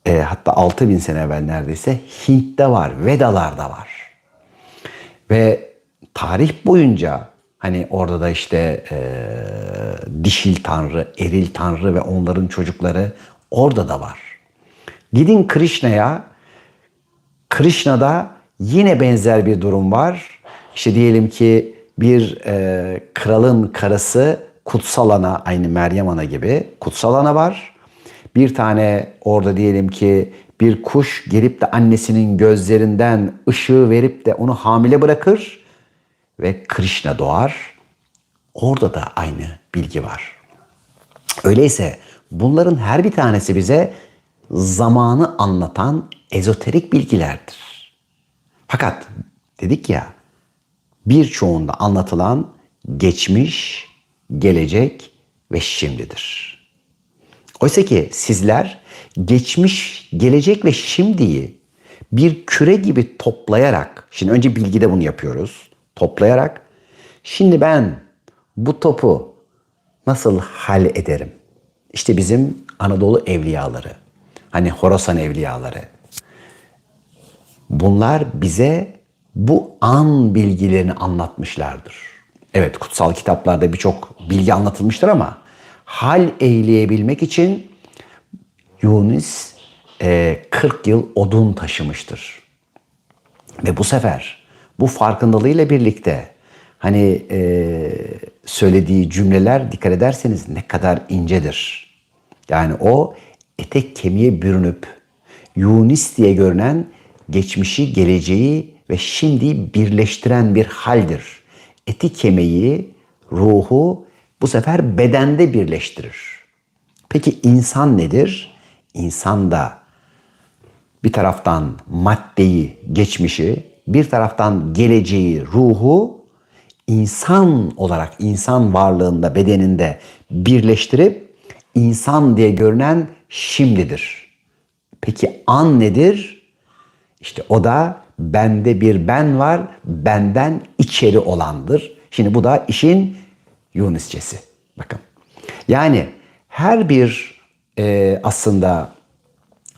hatta 6000 sene evvel neredeyse Hint'te var, Vedalar'da var. Ve tarih boyunca Hani orada da işte dişil tanrı, eril tanrı ve onların çocukları orada da var. Gidin Krishna'ya. Krishna'da yine benzer bir durum var. İşte diyelim ki bir kralın karısı kutsal ana, aynı Meryem ana gibi kutsal ana var. Bir tane orada diyelim ki bir kuş gelip de annesinin gözlerinden ışığı verip de onu hamile bırakır ve Krishna doğar. Orada da aynı bilgi var. Öyleyse bunların her bir tanesi bize zamanı anlatan ezoterik bilgilerdir. Fakat dedik ya, birçoğunda anlatılan geçmiş, gelecek ve şimdidir. Oysa ki sizler geçmiş, gelecek ve şimdiyi bir küre gibi toplayarak, şimdi önce bilgide bunu yapıyoruz, toplayarak, şimdi ben bu topu nasıl hal ederim? İşte bizim Anadolu evliyaları, hani Horasan evliyaları, bunlar bize bu an bilgilerini anlatmışlardır. Evet, kutsal kitaplarda birçok bilgi anlatılmıştır ama hal eyleyebilmek için Yunus 40 yıl odun taşımıştır. Ve bu sefer bu farkındalığıyla birlikte hani söylediği cümleler dikkat ederseniz ne kadar incedir. Yani o etek kemiğe bürünüp Yunus diye görünen geçmişi, geleceği ve şimdiyi birleştiren bir haldir. Eti kemiği, ruhu bu sefer bedende birleştirir. Peki insan nedir? İnsan da bir taraftan maddeyi, geçmişi, bir taraftan geleceği, ruhu insan olarak, insan varlığında, bedeninde birleştirip insan diye görünen şimdidir. Peki an nedir? İşte o da bende bir ben var, benden içeri olandır. Şimdi bu da işin Yunusçesi. Bakın. Yani her bir aslında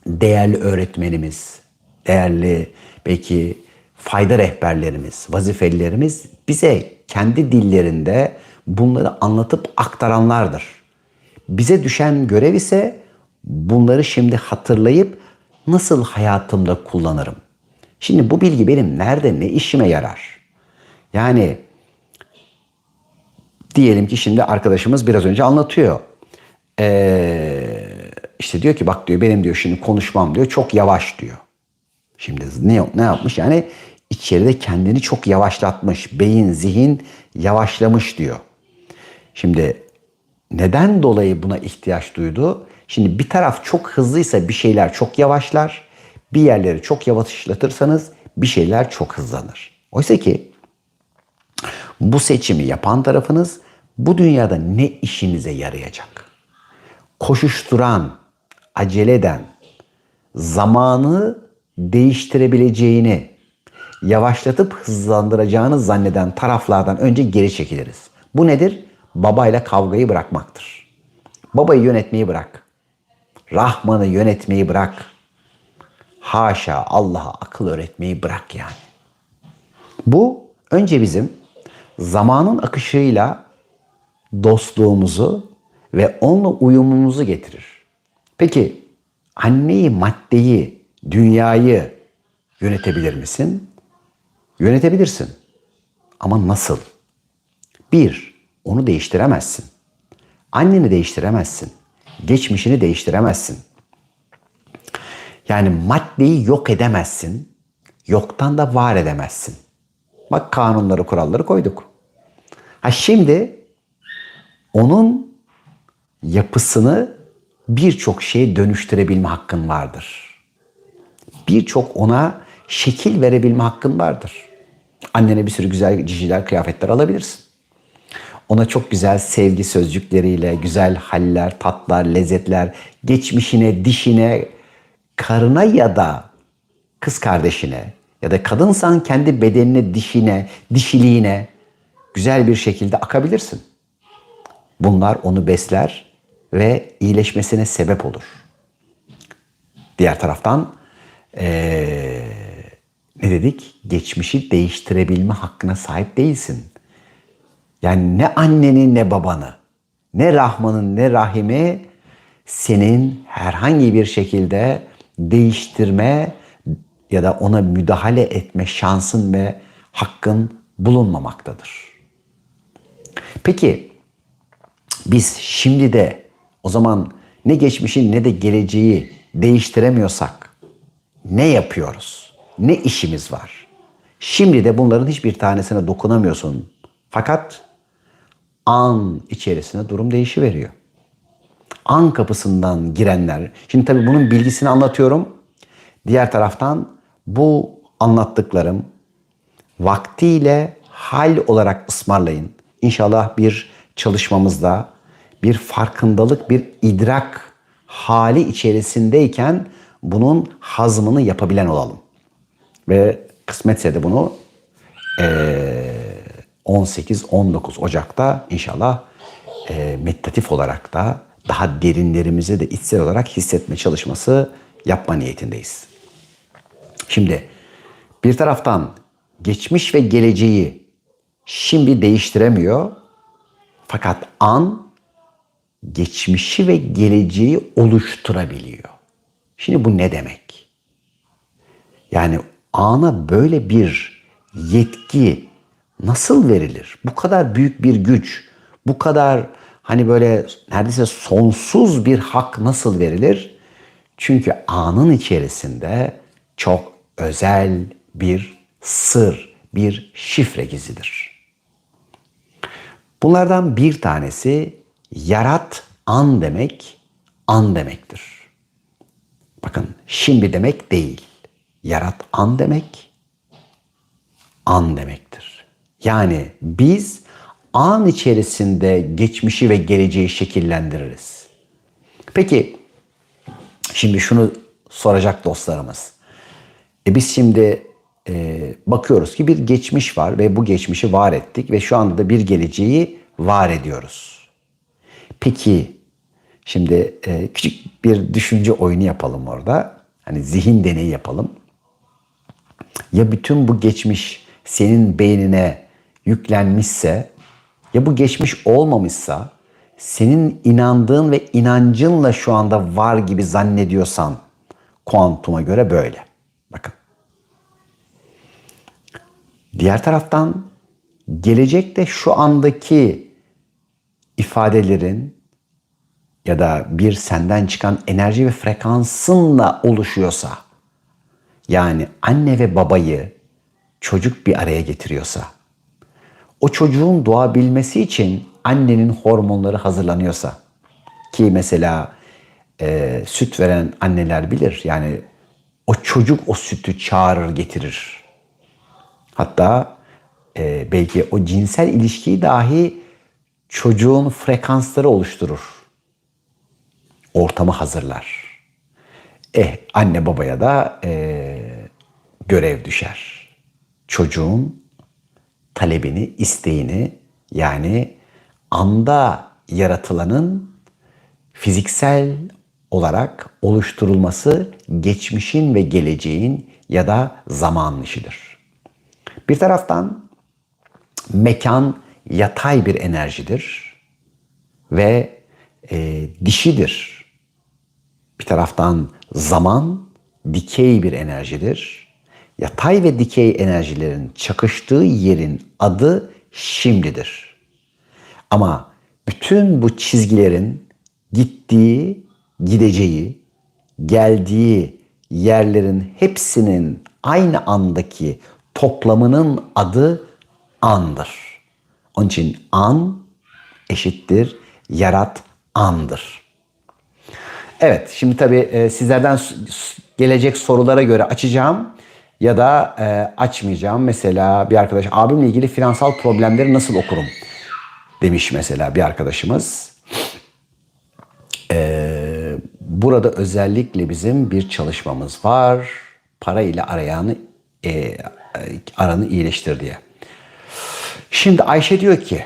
değerli öğretmenimiz, değerli belki fayda rehberlerimiz, vazifelilerimiz bize kendi dillerinde bunları anlatıp aktaranlardır. Bize düşen görev ise bunları şimdi hatırlayıp nasıl hayatımda kullanırım? Şimdi bu bilgi benim nerede, ne işime yarar? Yani diyelim ki şimdi arkadaşımız biraz önce anlatıyor. İşte diyor ki bak diyor benim diyor şimdi konuşmam diyor çok yavaş diyor. Şimdi ne yapmış? Yani içeride kendini çok yavaşlatmış. Beyin, zihin yavaşlamış diyor. Şimdi neden dolayı buna ihtiyaç duydu? Şimdi bir taraf çok hızlıysa bir şeyler çok yavaşlar. Bir yerleri çok yavaşlatırsanız bir şeyler çok hızlanır. Oysa ki bu seçimi yapan tarafınız bu dünyada ne işinize yarayacak? Koşuşturan, acele eden, zamanı değiştirebileceğini, yavaşlatıp hızlandıracağını zanneden taraflardan önce geri çekiliriz. Bu nedir? Babayla kavgayı bırakmaktır. Babayı yönetmeyi bırak. Rahman'ı yönetmeyi bırak. Haşa Allah'a akıl öğretmeyi bırak yani. Bu önce bizim zamanın akışıyla dostluğumuzu ve onunla uyumumuzu getirir. Peki anneyi, maddeyi, dünyayı yönetebilir misin? Yönetebilirsin. Ama nasıl? Bir, onu değiştiremezsin. Anneni değiştiremezsin. Geçmişini değiştiremezsin. Yani maddeyi yok edemezsin. Yoktan da var edemezsin. Bak kanunları, kuralları koyduk. Ha şimdi onun yapısını birçok şeye dönüştürebilme hakkın vardır. Birçok ona şekil verebilme hakkın vardır. Annene bir sürü güzel ciciler, kıyafetler alabilirsin. Ona çok güzel sevgi sözcükleriyle, güzel haller, tatlar, lezzetler, geçmişine, dişine, karına ya da kız kardeşine ya da kadınsan kendi bedenine, dişine, dişiliğine güzel bir şekilde akabilirsin. Bunlar onu besler ve iyileşmesine sebep olur. Diğer taraftan ne dedik? Geçmişi değiştirebilme hakkına sahip değilsin. Yani ne anneni ne babanı, ne Rahman'ın ne Rahim'i senin herhangi bir şekilde değiştirme ya da ona müdahale etme şansın ve hakkın bulunmamaktadır. Peki biz şimdi de o zaman ne geçmişi ne de geleceği değiştiremiyorsak ne yapıyoruz? Ne işimiz var? Şimdi de bunların hiçbir tanesine dokunamıyorsun. Fakat an içerisinde durum değişiveriyor. An kapısından girenler. Şimdi tabii bunun bilgisini anlatıyorum. Diğer taraftan bu anlattıklarım vaktiyle hal olarak ısmarlayın. İnşallah bir çalışmamızda bir farkındalık, bir idrak hali içerisindeyken bunun hazmını yapabilen olalım. Ve kısmetse de bunu 18-19 Ocak'ta inşallah meditatif olarak da daha derinlerimizi de içsel olarak hissetme çalışması yapma niyetindeyiz. Şimdi bir taraftan geçmiş ve geleceği şimdi değiştiremiyor. Fakat an geçmişi ve geleceği oluşturabiliyor. Şimdi bu ne demek? Yani ana böyle bir yetki nasıl verilir? Bu kadar büyük bir güç, bu kadar hani böyle neredeyse sonsuz bir hak nasıl verilir? Çünkü anın içerisinde çok özel bir sır, bir şifre gizlidir. Bunlardan bir tanesi yarat an demek, an demektir. Bakın şimdi demek değil. Yarat an demek, an demektir. Yani biz an içerisinde geçmişi ve geleceği şekillendiririz. Peki şimdi şunu soracak dostlarımız. Biz şimdi bakıyoruz ki bir geçmiş var ve bu geçmişi var ettik ve şu anda da bir geleceği var ediyoruz. Peki şimdi küçük bir düşünce oyunu yapalım orada. Hani zihin deneyi yapalım. Ya bütün bu geçmiş senin beynine yüklenmişse, ya bu geçmiş olmamışsa, senin inandığın ve inancınla şu anda var gibi zannediyorsan, kuantuma göre böyle. Bakın. Diğer taraftan gelecekte şu andaki ifadelerin ya da bir senden çıkan enerji ve frekansınla oluşuyorsa, yani anne ve babayı çocuk bir araya getiriyorsa, o çocuğun doğabilmesi için annenin hormonları hazırlanıyorsa, ki mesela süt veren anneler bilir, yani o çocuk o sütü çağırır getirir. Hatta belki o cinsel ilişkiyi dahi çocuğun frekansları oluşturur. Ortamı hazırlar. Anne babaya da görev düşer. Çocuğun talebini, isteğini, yani anda yaratılanın fiziksel olarak oluşturulması geçmişin ve geleceğin ya da zamanın işidir. Bir taraftan mekan yatay bir enerjidir ve dişidir. Bir taraftan zaman dikey bir enerjidir. Yatay ve dikey enerjilerin çakıştığı yerin adı şimdidir. Ama bütün bu çizgilerin gittiği, gideceği, geldiği yerlerin hepsinin aynı andaki toplamının adı andır. Onun için an eşittir yarat andır. Evet, şimdi tabii sizlerden gelecek sorulara göre açacağım ya da açmayacağım. Mesela bir arkadaş, abimle ilgili finansal problemleri nasıl okurum demiş mesela bir arkadaşımız. Burada özellikle bizim bir çalışmamız var. Para ile aranı iyileştir diye. Şimdi Ayşe diyor ki,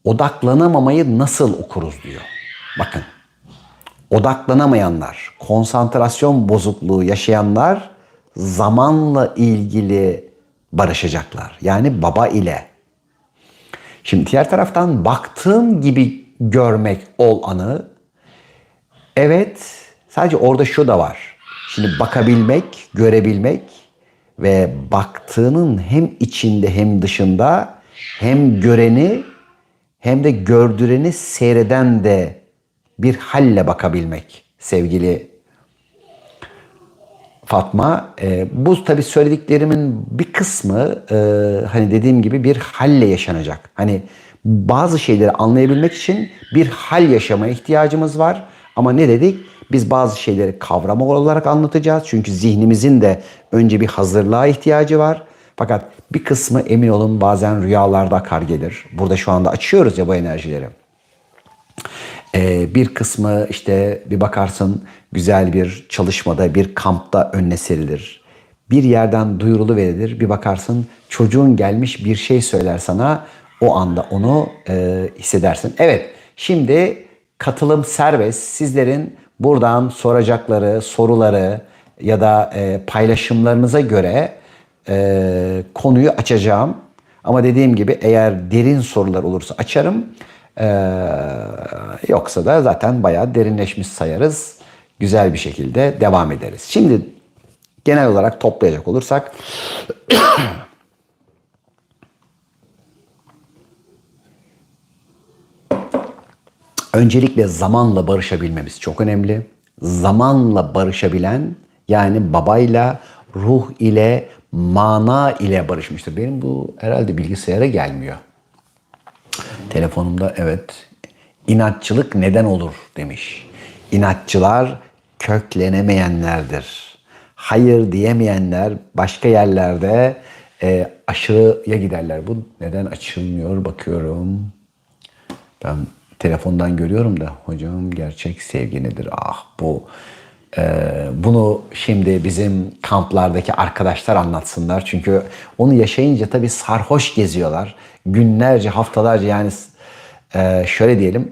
odaklanamamayı nasıl okuruz diyor. Bakın, odaklanamayanlar, konsantrasyon bozukluğu yaşayanlar zamanla ilgili barışacaklar. Yani baba ile. Şimdi diğer taraftan baktığım gibi görmek ol anı. Evet, sadece orada şu da var. Şimdi bakabilmek, görebilmek ve baktığının hem içinde hem dışında hem göreni hem de gördüreni seyreden de bir halle bakabilmek sevgili Fatma. Bu tabii söylediklerimin bir kısmı hani dediğim gibi bir halle yaşanacak. Hani bazı şeyleri anlayabilmek için bir hal yaşamaya ihtiyacımız var. Ama ne dedik? Biz bazı şeyleri kavrama olarak anlatacağız. Çünkü zihnimizin de önce bir hazırlığa ihtiyacı var. Fakat bir kısmı emin olun bazen rüyalarda akar gelir. Burada şu anda açıyoruz ya bu enerjileri. Bir kısmı işte bir bakarsın güzel bir çalışmada, bir kampta önüne serilir. Bir yerden duyurulu verilir. Bir bakarsın çocuğun gelmiş bir şey söyler sana. O anda onu hissedersin. Evet, şimdi katılım serbest. Sizlerin buradan soracakları soruları ya da paylaşımlarınıza göre konuyu açacağım. Ama dediğim gibi eğer derin sorular olursa açarım. Yoksa da zaten bayağı derinleşmiş sayarız. Güzel bir şekilde devam ederiz. Şimdi genel olarak toplayacak olursak öncelikle zamanla barışabilmemiz çok önemli. Zamanla barışabilen yani babayla, ruh ile, mana ile barışmıştır. Benim bu herhalde bilgisayara gelmiyor. Telefonumda evet. İnatçılık neden olur demiş. İnatçılar köklenemeyenlerdir. Hayır diyemeyenler başka yerlerde aşırıya giderler. Bu neden açılmıyor bakıyorum. Ben telefondan görüyorum da hocam gerçek sevgi nedir? Ah bu. Bunu şimdi bizim kamplardaki arkadaşlar anlatsınlar. Çünkü onu yaşayınca tabii sarhoş geziyorlar. Günlerce, haftalarca yani şöyle diyelim.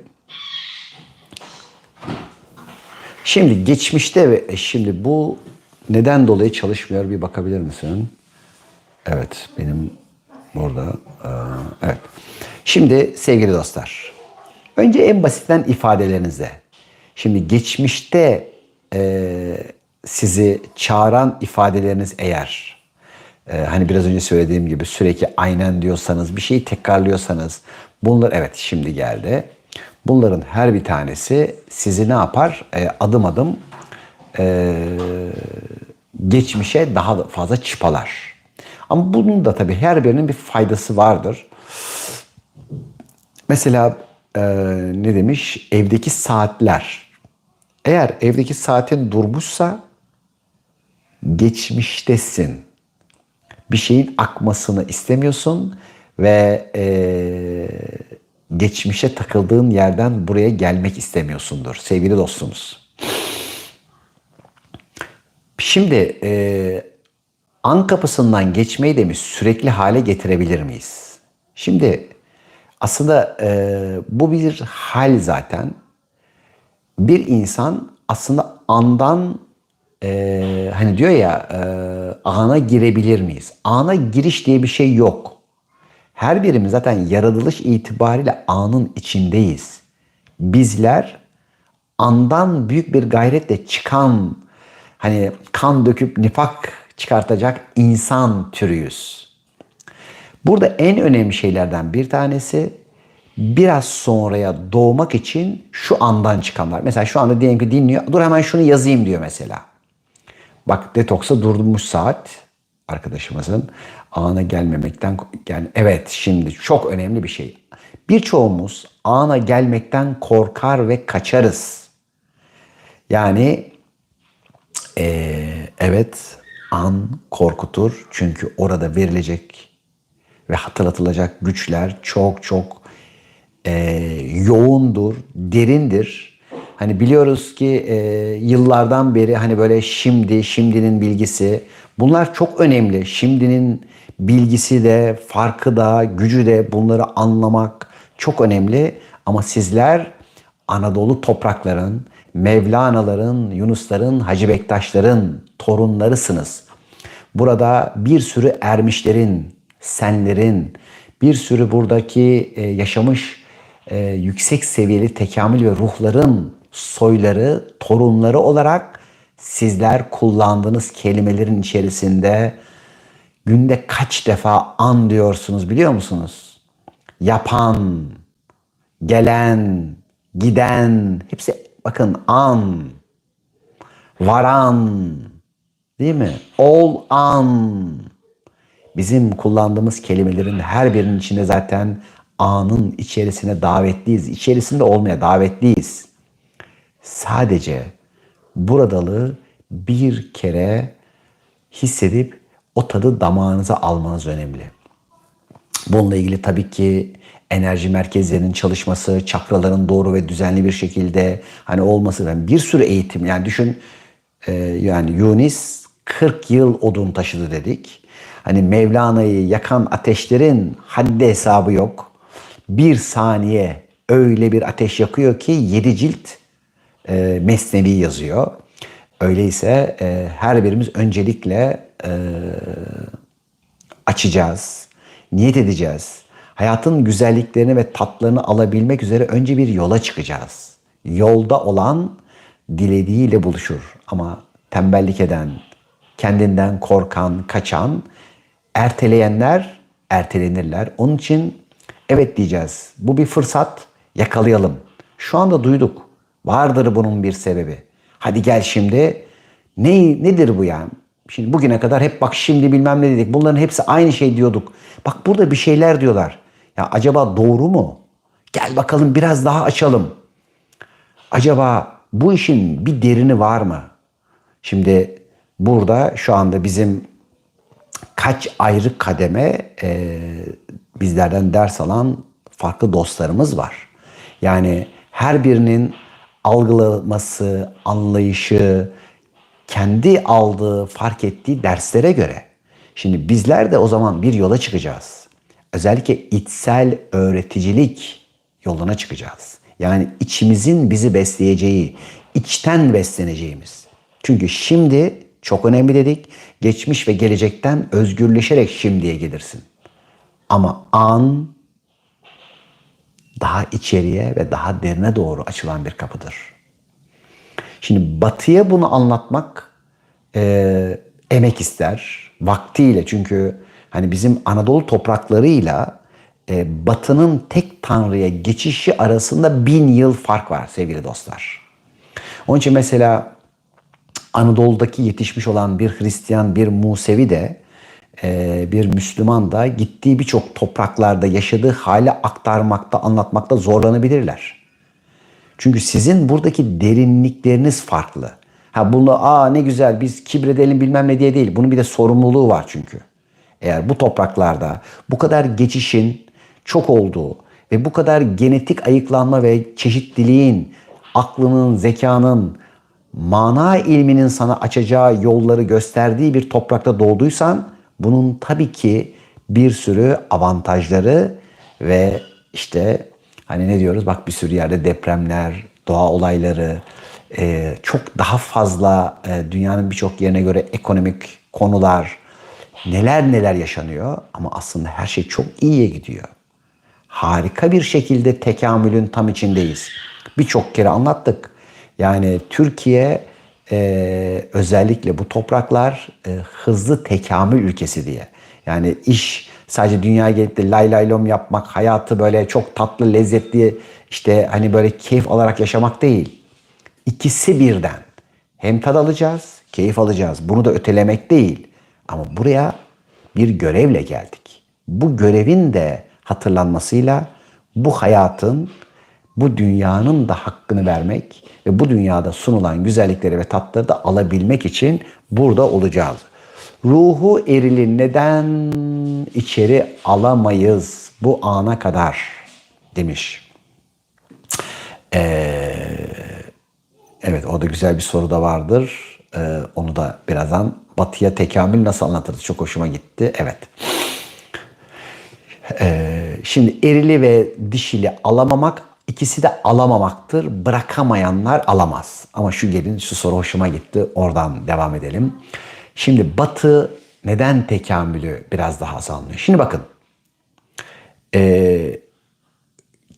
Şimdi geçmişte ve şimdi bu neden dolayı çalışmıyor bir bakabilir misin? Evet benim burada. Evet. Şimdi sevgili dostlar. Önce en basitten ifadelerinize. Şimdi geçmişte sizi çağıran ifadeleriniz eğer hani biraz önce söylediğim gibi sürekli aynen diyorsanız bir şeyi tekrarlıyorsanız bunlar evet şimdi geldi. Bunların her bir tanesi sizi ne yapar? Adım adım geçmişe daha fazla çıpalar. Ama bunun da tabii her birinin bir faydası vardır. Mesela ne demiş? Evdeki saatler. Eğer evdeki saatin durmuşsa geçmiştesin. Bir şeyin akmasını istemiyorsun ve geçmişe takıldığın yerden buraya gelmek istemiyorsundur sevgili dostumuz. Şimdi an kapısından geçmeyi demiş sürekli hale getirebilir miyiz? Şimdi aslında bu bir hal zaten. Bir insan aslında andan hani diyor ya ana girebilir miyiz? Ana giriş diye bir şey yok. Her birimiz zaten yaratılış itibariyle anın içindeyiz. Bizler andan büyük bir gayretle çıkan hani kan döküp nifak çıkartacak insan türüyüz. Burada en önemli şeylerden bir tanesi biraz sonraya doğmak için şu andan çıkanlar. Mesela şu anda diyelim ki dinliyor. Dur hemen şunu yazayım diyor mesela. Bak detoksa durdurmuş saat arkadaşımızın ana gelmemekten yani evet şimdi çok önemli bir şey. Birçoğumuz ana gelmekten korkar ve kaçarız. Yani evet an korkutur çünkü orada verilecek ve hatırlatılacak güçler çok çok yoğundur, derindir. Hani biliyoruz ki yıllardan beri hani böyle şimdinin bilgisi bunlar çok önemli. Şimdinin bilgisi de, farkı da, gücü de bunları anlamak çok önemli. Ama sizler Anadolu toprakların, Mevlana'ların, Yunusların, Hacı Bektaşların torunlarısınız. Burada bir sürü ermişlerin, senlerin, Bir sürü buradaki yaşamış yüksek seviyeli tekamül ve ruhların soyları, torunları olarak sizler kullandığınız kelimelerin içerisinde günde kaç defa an diyorsunuz biliyor musunuz? Yapan, gelen, giden, hepsi bakın an, varan, değil mi? All an. Bizim kullandığımız kelimelerin her birinin içinde zaten anın içerisine davetliyiz. İçerisinde olmaya davetliyiz. Sadece buradalığı bir kere hissedip o tadı damağınıza almanız önemli. Bununla ilgili tabii ki enerji merkezlerinin çalışması, çakraların doğru ve düzenli bir şekilde hani olması, yani bir sürü eğitim, yani düşün, yani Yunus 40 yıl odun taşıdı dedik. Hani Mevlana'yı yakan ateşlerin haddi hesabı yok. Bir saniye öyle bir ateş yakıyor ki 7 cilt Mesnevi yazıyor. Öyleyse her birimiz öncelikle açacağız, niyet edeceğiz. Hayatın güzelliklerini ve tatlarını alabilmek üzere önce bir yola çıkacağız. Yolda olan dilediğiyle buluşur. Ama tembellik eden, kendinden korkan, kaçan, erteleyenler ertelenirler. Onun için evet diyeceğiz. Bu bir fırsat, yakalayalım. Şu anda duyduk. Vardır bunun bir sebebi. Hadi gel şimdi. Nedir bu yani? Şimdi bugüne kadar hep bak şimdi bilmem ne dedik. Bunların hepsi aynı şey diyorduk. Bak burada bir şeyler diyorlar. Ya acaba doğru mu? Gel bakalım biraz daha açalım. Acaba bu işin bir derini var mı? Şimdi burada şu anda bizim kaç ayrı kademe bizlerden ders alan farklı dostlarımız var. Yani her birinin algılaması, anlayışı, kendi aldığı, fark ettiği derslere göre. Şimdi bizler de o zaman bir yola çıkacağız. Özellikle içsel öğreticilik yoluna çıkacağız. Yani içimizin bizi besleyeceği, içten besleneceğimiz. Çünkü şimdi çok önemli dedik. Geçmiş ve gelecekten özgürleşerek şimdiye gelirsin. Ama an daha içeriye ve daha derine doğru açılan bir kapıdır. Şimdi batıya bunu anlatmak emek ister, vaktiyle. Çünkü hani bizim Anadolu topraklarıyla batının tek tanrıya geçişi arasında 1000 yıl fark var sevgili dostlar. Onun için mesela Anadolu'daki yetişmiş olan bir Hristiyan, bir Musevi de, bir Müslüman da gittiği birçok topraklarda yaşadığı hali aktarmakta, anlatmakta zorlanabilirler. Çünkü sizin buradaki derinlikleriniz farklı. Ha bunu ne güzel biz kibredelim bilmem ne diye değil. Bunun bir de sorumluluğu var çünkü. Eğer bu topraklarda bu kadar geçişin çok olduğu ve bu kadar genetik ayıklanma ve çeşitliliğin, aklının, zekanın, mana ilminin sana açacağı yolları gösterdiği bir toprakta doğduysan bunun tabii ki bir sürü avantajları ve işte hani ne diyoruz, bak bir sürü yerde depremler, doğa olayları, çok daha fazla dünyanın birçok yerine göre ekonomik konular, neler neler yaşanıyor ama aslında her şey çok iyiye gidiyor. Harika bir şekilde tekamülün tam içindeyiz. Birçok kere anlattık. Yani Türkiye özellikle bu topraklar hızlı tekamül ülkesi diye. Yani iş sadece dünyaya gelip de lay lay lom yapmak, hayatı böyle çok tatlı, lezzetli, işte hani böyle keyif alarak yaşamak değil. İkisi birden. Hem tad alacağız, keyif alacağız. Bunu da ötelemek değil. Ama buraya bir görevle geldik. Bu görevin de hatırlanmasıyla bu hayatın, bu dünyanın da hakkını vermek ve bu dünyada sunulan güzellikleri ve tatları da alabilmek için burada olacağız. Ruhu erili neden içeri alamayız bu ana kadar demiş. Evet, o da güzel bir soru da vardır. Onu da birazdan batıya tekamül nasıl anlatırız? Çok hoşuma gitti. Evet. Şimdi erili ve dişili alamamak, ikisi de alamamaktır. Bırakamayanlar alamaz. Ama şu soru hoşuma gitti. Oradan devam edelim. Şimdi batı neden tekamülü biraz daha azalmıyor? Şimdi bakın.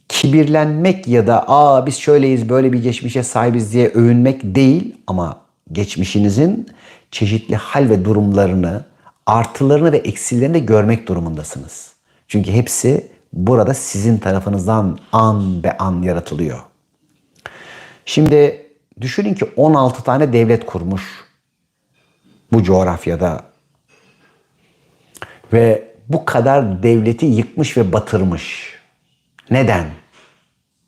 Kibirlenmek ya da biz şöyleyiz, böyle bir geçmişe sahibiz diye övünmek değil, ama geçmişinizin çeşitli hal ve durumlarını, artılarını ve eksilerini de görmek durumundasınız. Çünkü hepsi burada sizin tarafınızdan an be an yaratılıyor. Şimdi düşünün ki 16 tane devlet kurmuş bu coğrafyada ve bu kadar devleti yıkmış ve batırmış. Neden?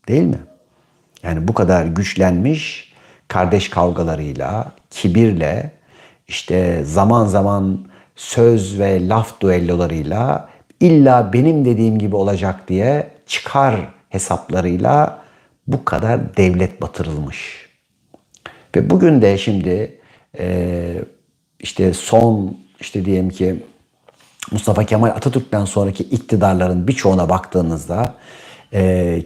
Değil mi? Yani bu kadar güçlenmiş, kardeş kavgalarıyla, kibirle, işte zaman zaman söz ve laf düellolarıyla, illa benim dediğim gibi olacak diye çıkar hesaplarıyla bu kadar devlet batırılmış. Ve bugün de şimdi işte son diyelim ki Mustafa Kemal Atatürk'ten sonraki iktidarların birçoğuna baktığınızda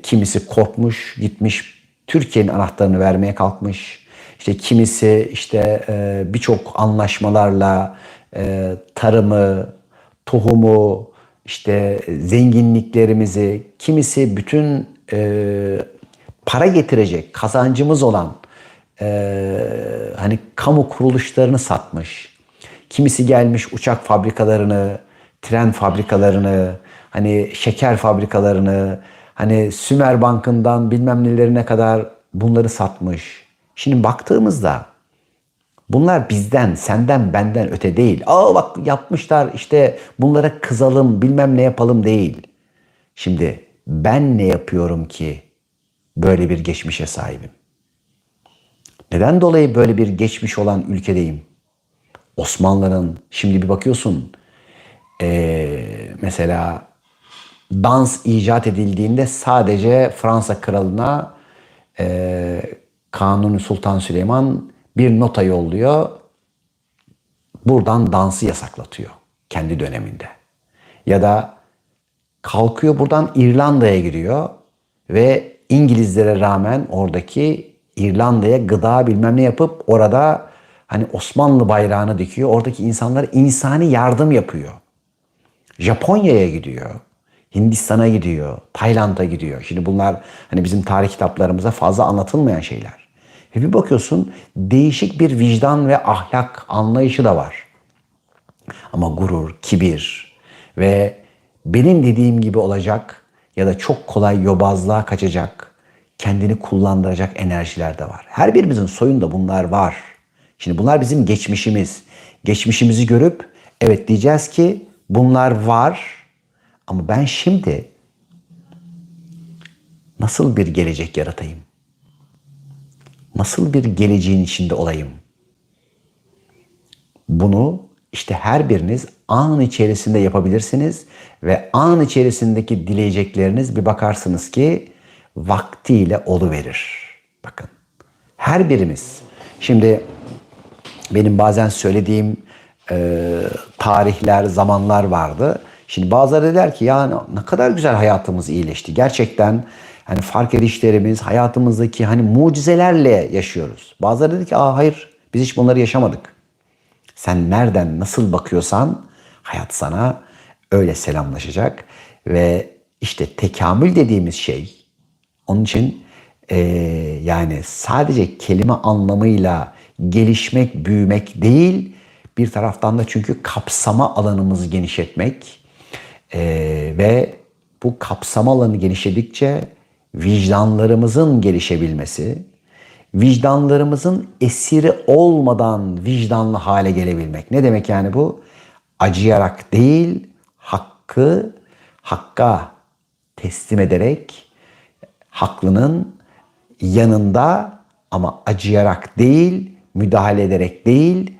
kimisi korkmuş, gitmiş Türkiye'nin anahtarını vermeye kalkmış. İşte kimisi birçok anlaşmalarla tarımı, tohumu, zenginliklerimizi, kimisi bütün para getirecek kazancımız olan hani kamu kuruluşlarını satmış. Kimisi gelmiş uçak fabrikalarını, tren fabrikalarını, hani şeker fabrikalarını, hani Sümer Bankı'ndan bilmem nelerine kadar bunları satmış. Şimdi baktığımızda bunlar bizden, senden, benden öte değil. Bak yapmışlar, bunlara kızalım, bilmem ne yapalım değil. Şimdi ben ne yapıyorum ki böyle bir geçmişe sahibim? Neden dolayı böyle bir geçmiş olan ülkedeyim? Osmanlı'nın, şimdi bir bakıyorsun, mesela dans icat edildiğinde sadece Fransa kralına Kanuni Sultan Süleyman bir nota yolluyor. Buradan dansı yasaklatıyor kendi döneminde. Ya da kalkıyor buradan İrlanda'ya giriyor ve İngilizlere rağmen oradaki İrlanda'ya gıda bilmem ne yapıp orada hani Osmanlı bayrağını dikiyor. Oradaki insanlar insani yardım yapıyor. Japonya'ya gidiyor. Hindistan'a gidiyor. Tayland'a gidiyor. Şimdi bunlar hani bizim tarih kitaplarımıza fazla anlatılmayan şeyler. Ve bir bakıyorsun değişik bir vicdan ve ahlak anlayışı da var. Ama gurur, kibir ve benim dediğim gibi olacak ya da çok kolay yobazlığa kaçacak, kendini kullandıracak enerjiler de var. Her birimizin soyunda bunlar var. Şimdi bunlar bizim geçmişimiz. Geçmişimizi görüp evet diyeceğiz ki bunlar var ama ben şimdi nasıl bir gelecek yaratayım? Nasıl bir geleceğin içinde olayım? Bunu her biriniz an içerisinde yapabilirsiniz ve an içerisindeki dileyecekleriniz bir bakarsınız ki vaktiyle oluverir. Bakın her birimiz. Şimdi benim bazen söylediğim tarihler, zamanlar vardı. Şimdi bazıları dediler ki ya ne kadar güzel hayatımız iyileşti. Gerçekten hani fark edişlerimiz, hayatımızdaki hani mucizelerle yaşıyoruz. Bazıları dedi ki hayır biz hiç bunları yaşamadık. Sen nereden nasıl bakıyorsan hayat sana öyle selamlaşacak ve tekamül dediğimiz şey onun için yani sadece kelime anlamıyla gelişmek, büyümek değil, bir taraftan da çünkü kapsama alanımızı genişletmek ve bu kapsama alanı genişledikçe vicdanlarımızın gelişebilmesi, vicdanlarımızın esiri olmadan vicdanlı hale gelebilmek. Ne demek yani bu? Acıyarak değil, hakka teslim ederek, haklının yanında ama acıyarak değil, müdahale ederek değil,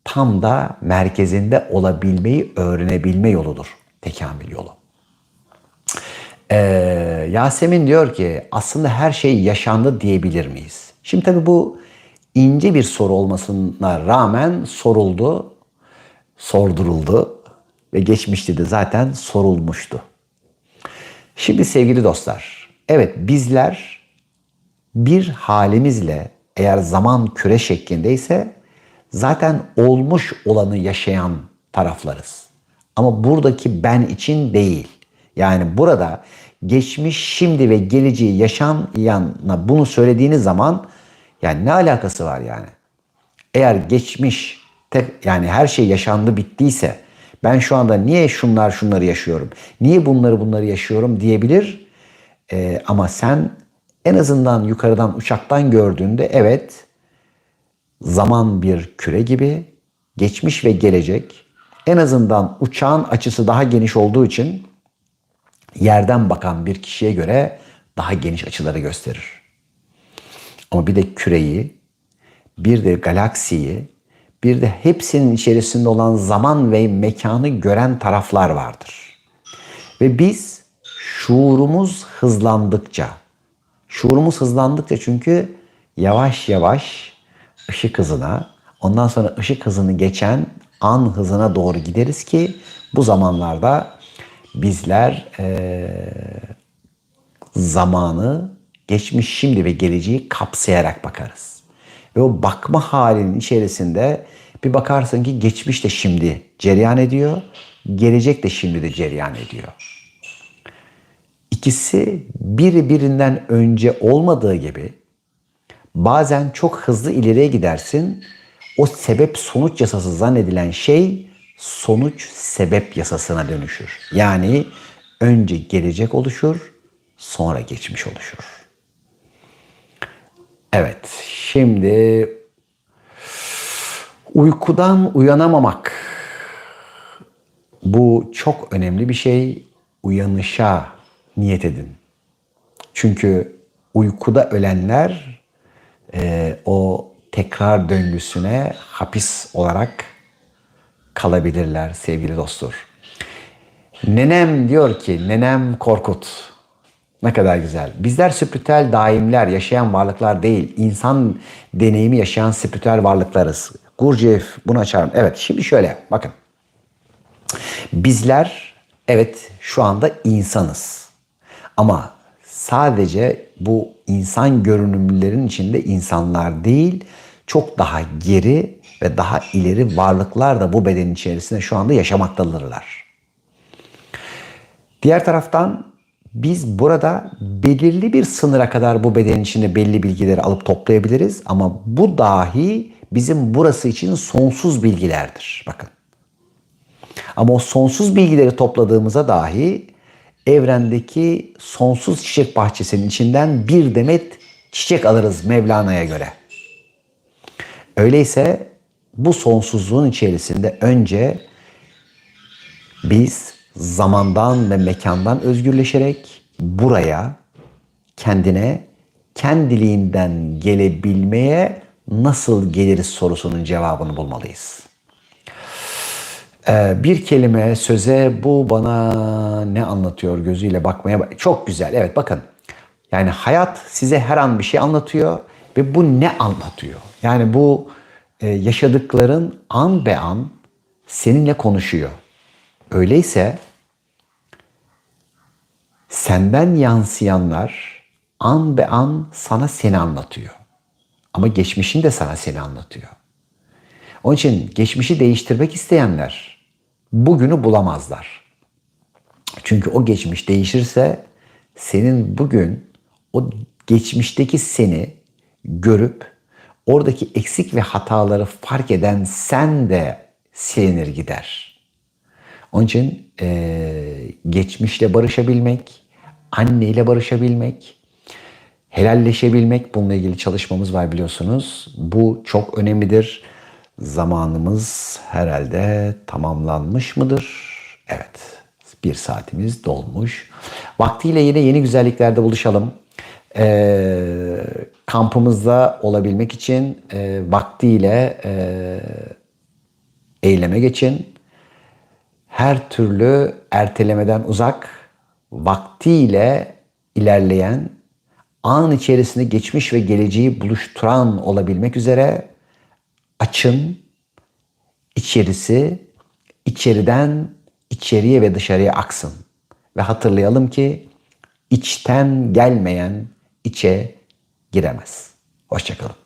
tam da merkezinde olabilmeyi öğrenebilme yoludur. Tekamül yolu. Yasemin diyor ki aslında her şey yaşandı diyebilir miyiz? Şimdi tabii bu ince bir soru olmasına rağmen sorduruldu ve geçmişte de zaten sorulmuştu. Şimdi sevgili dostlar, evet bizler bir halimizle eğer zaman küre şeklindeyse zaten olmuş olanı yaşayan taraflarız. Ama buradaki ben için değil. Yani burada geçmiş, şimdi ve geleceği yaşayanla bunu söylediğiniz zaman yani ne alakası var yani? Eğer geçmiş yani her şey yaşandı bittiyse ben şu anda niye şunları yaşıyorum? Niye bunları yaşıyorum diyebilir. Ama sen en azından yukarıdan uçaktan gördüğünde evet zaman bir küre gibi geçmiş ve gelecek en azından uçağın açısı daha geniş olduğu için yerden bakan bir kişiye göre daha geniş açıları gösterir. Ama bir de küreyi, bir de galaksiyi, bir de hepsinin içerisinde olan zaman ve mekanı gören taraflar vardır. Ve biz şuurumuz hızlandıkça çünkü yavaş yavaş ışık hızına, ondan sonra ışık hızını geçen an hızına doğru gideriz ki bu zamanlarda bizler zamanı, geçmiş, şimdi ve geleceği kapsayarak bakarız. Ve o bakma halinin içerisinde bir bakarsın ki geçmiş de şimdi cereyan ediyor, gelecek de şimdi de cereyan ediyor. İkisi birbirinden önce olmadığı gibi bazen çok hızlı ileriye gidersin. O sebep sonuç yasası zannedilen şey sonuç sebep yasasına dönüşür. Yani önce gelecek oluşur, sonra geçmiş oluşur. Evet, şimdi uykudan uyanamamak. Bu çok önemli bir şey. Uyanışa niyet edin. Çünkü uykuda ölenler o tekrar döngüsüne hapis olarak kalabilirler sevgili dostlar. Nenem diyor ki, nenem Korkut. Ne kadar güzel. Bizler spiritüel daimler, yaşayan varlıklar değil, insan deneyimi yaşayan spiritüel varlıklarız. Gurdjieff bunu açarım. Evet, şimdi şöyle bakın. Bizler evet şu anda insanız. Ama sadece bu insan görünümlerin içinde insanlar değil, çok daha geri ve daha ileri varlıklar da bu bedenin içerisinde şu anda yaşamaktadırlar. Diğer taraftan biz burada belirli bir sınıra kadar bu bedenin içinde belli bilgileri alıp toplayabiliriz ama bu dahi bizim burası için sonsuz bilgilerdir. Bakın. Ama o sonsuz bilgileri topladığımıza dahi evrendeki sonsuz çiçek bahçesinin içinden bir demet çiçek alırız Mevlana'ya göre. Öyleyse bu sonsuzluğun içerisinde önce biz zamandan ve mekandan özgürleşerek buraya kendiliğinden gelebilmeye nasıl geliriz sorusunun cevabını bulmalıyız. Bir kelime, söze bu bana ne anlatıyor gözüyle bakmaya çok güzel. Evet bakın yani hayat size her an bir şey anlatıyor ve bu ne anlatıyor? Yani bu yaşadıkların an be an seninle konuşuyor. Öyleyse senden yansıyanlar an be an sana seni anlatıyor. Ama geçmişin de sana seni anlatıyor. Onun için geçmişi değiştirmek isteyenler bugünü bulamazlar. Çünkü o geçmiş değişirse senin bugün o geçmişteki seni görüp oradaki eksik ve hataları fark eden sen de silinir gider. Onun için geçmişle barışabilmek, anneyle barışabilmek, helalleşebilmek, bununla ilgili çalışmamız var biliyorsunuz. Bu çok önemlidir. Zamanımız herhalde tamamlanmış mıdır? Evet, 1 saatimiz dolmuş. Vaktiyle yine yeni güzelliklerde buluşalım. Kampımızda olabilmek için vaktiyle eyleme geçin. Her türlü ertelemeden uzak, vaktiyle ilerleyen, an içerisinde geçmiş ve geleceği buluşturan olabilmek üzere açın, içerisi içeriden içeriye ve dışarıya aksın. Ve hatırlayalım ki içten gelmeyen içe giremez. Hoşça kalın.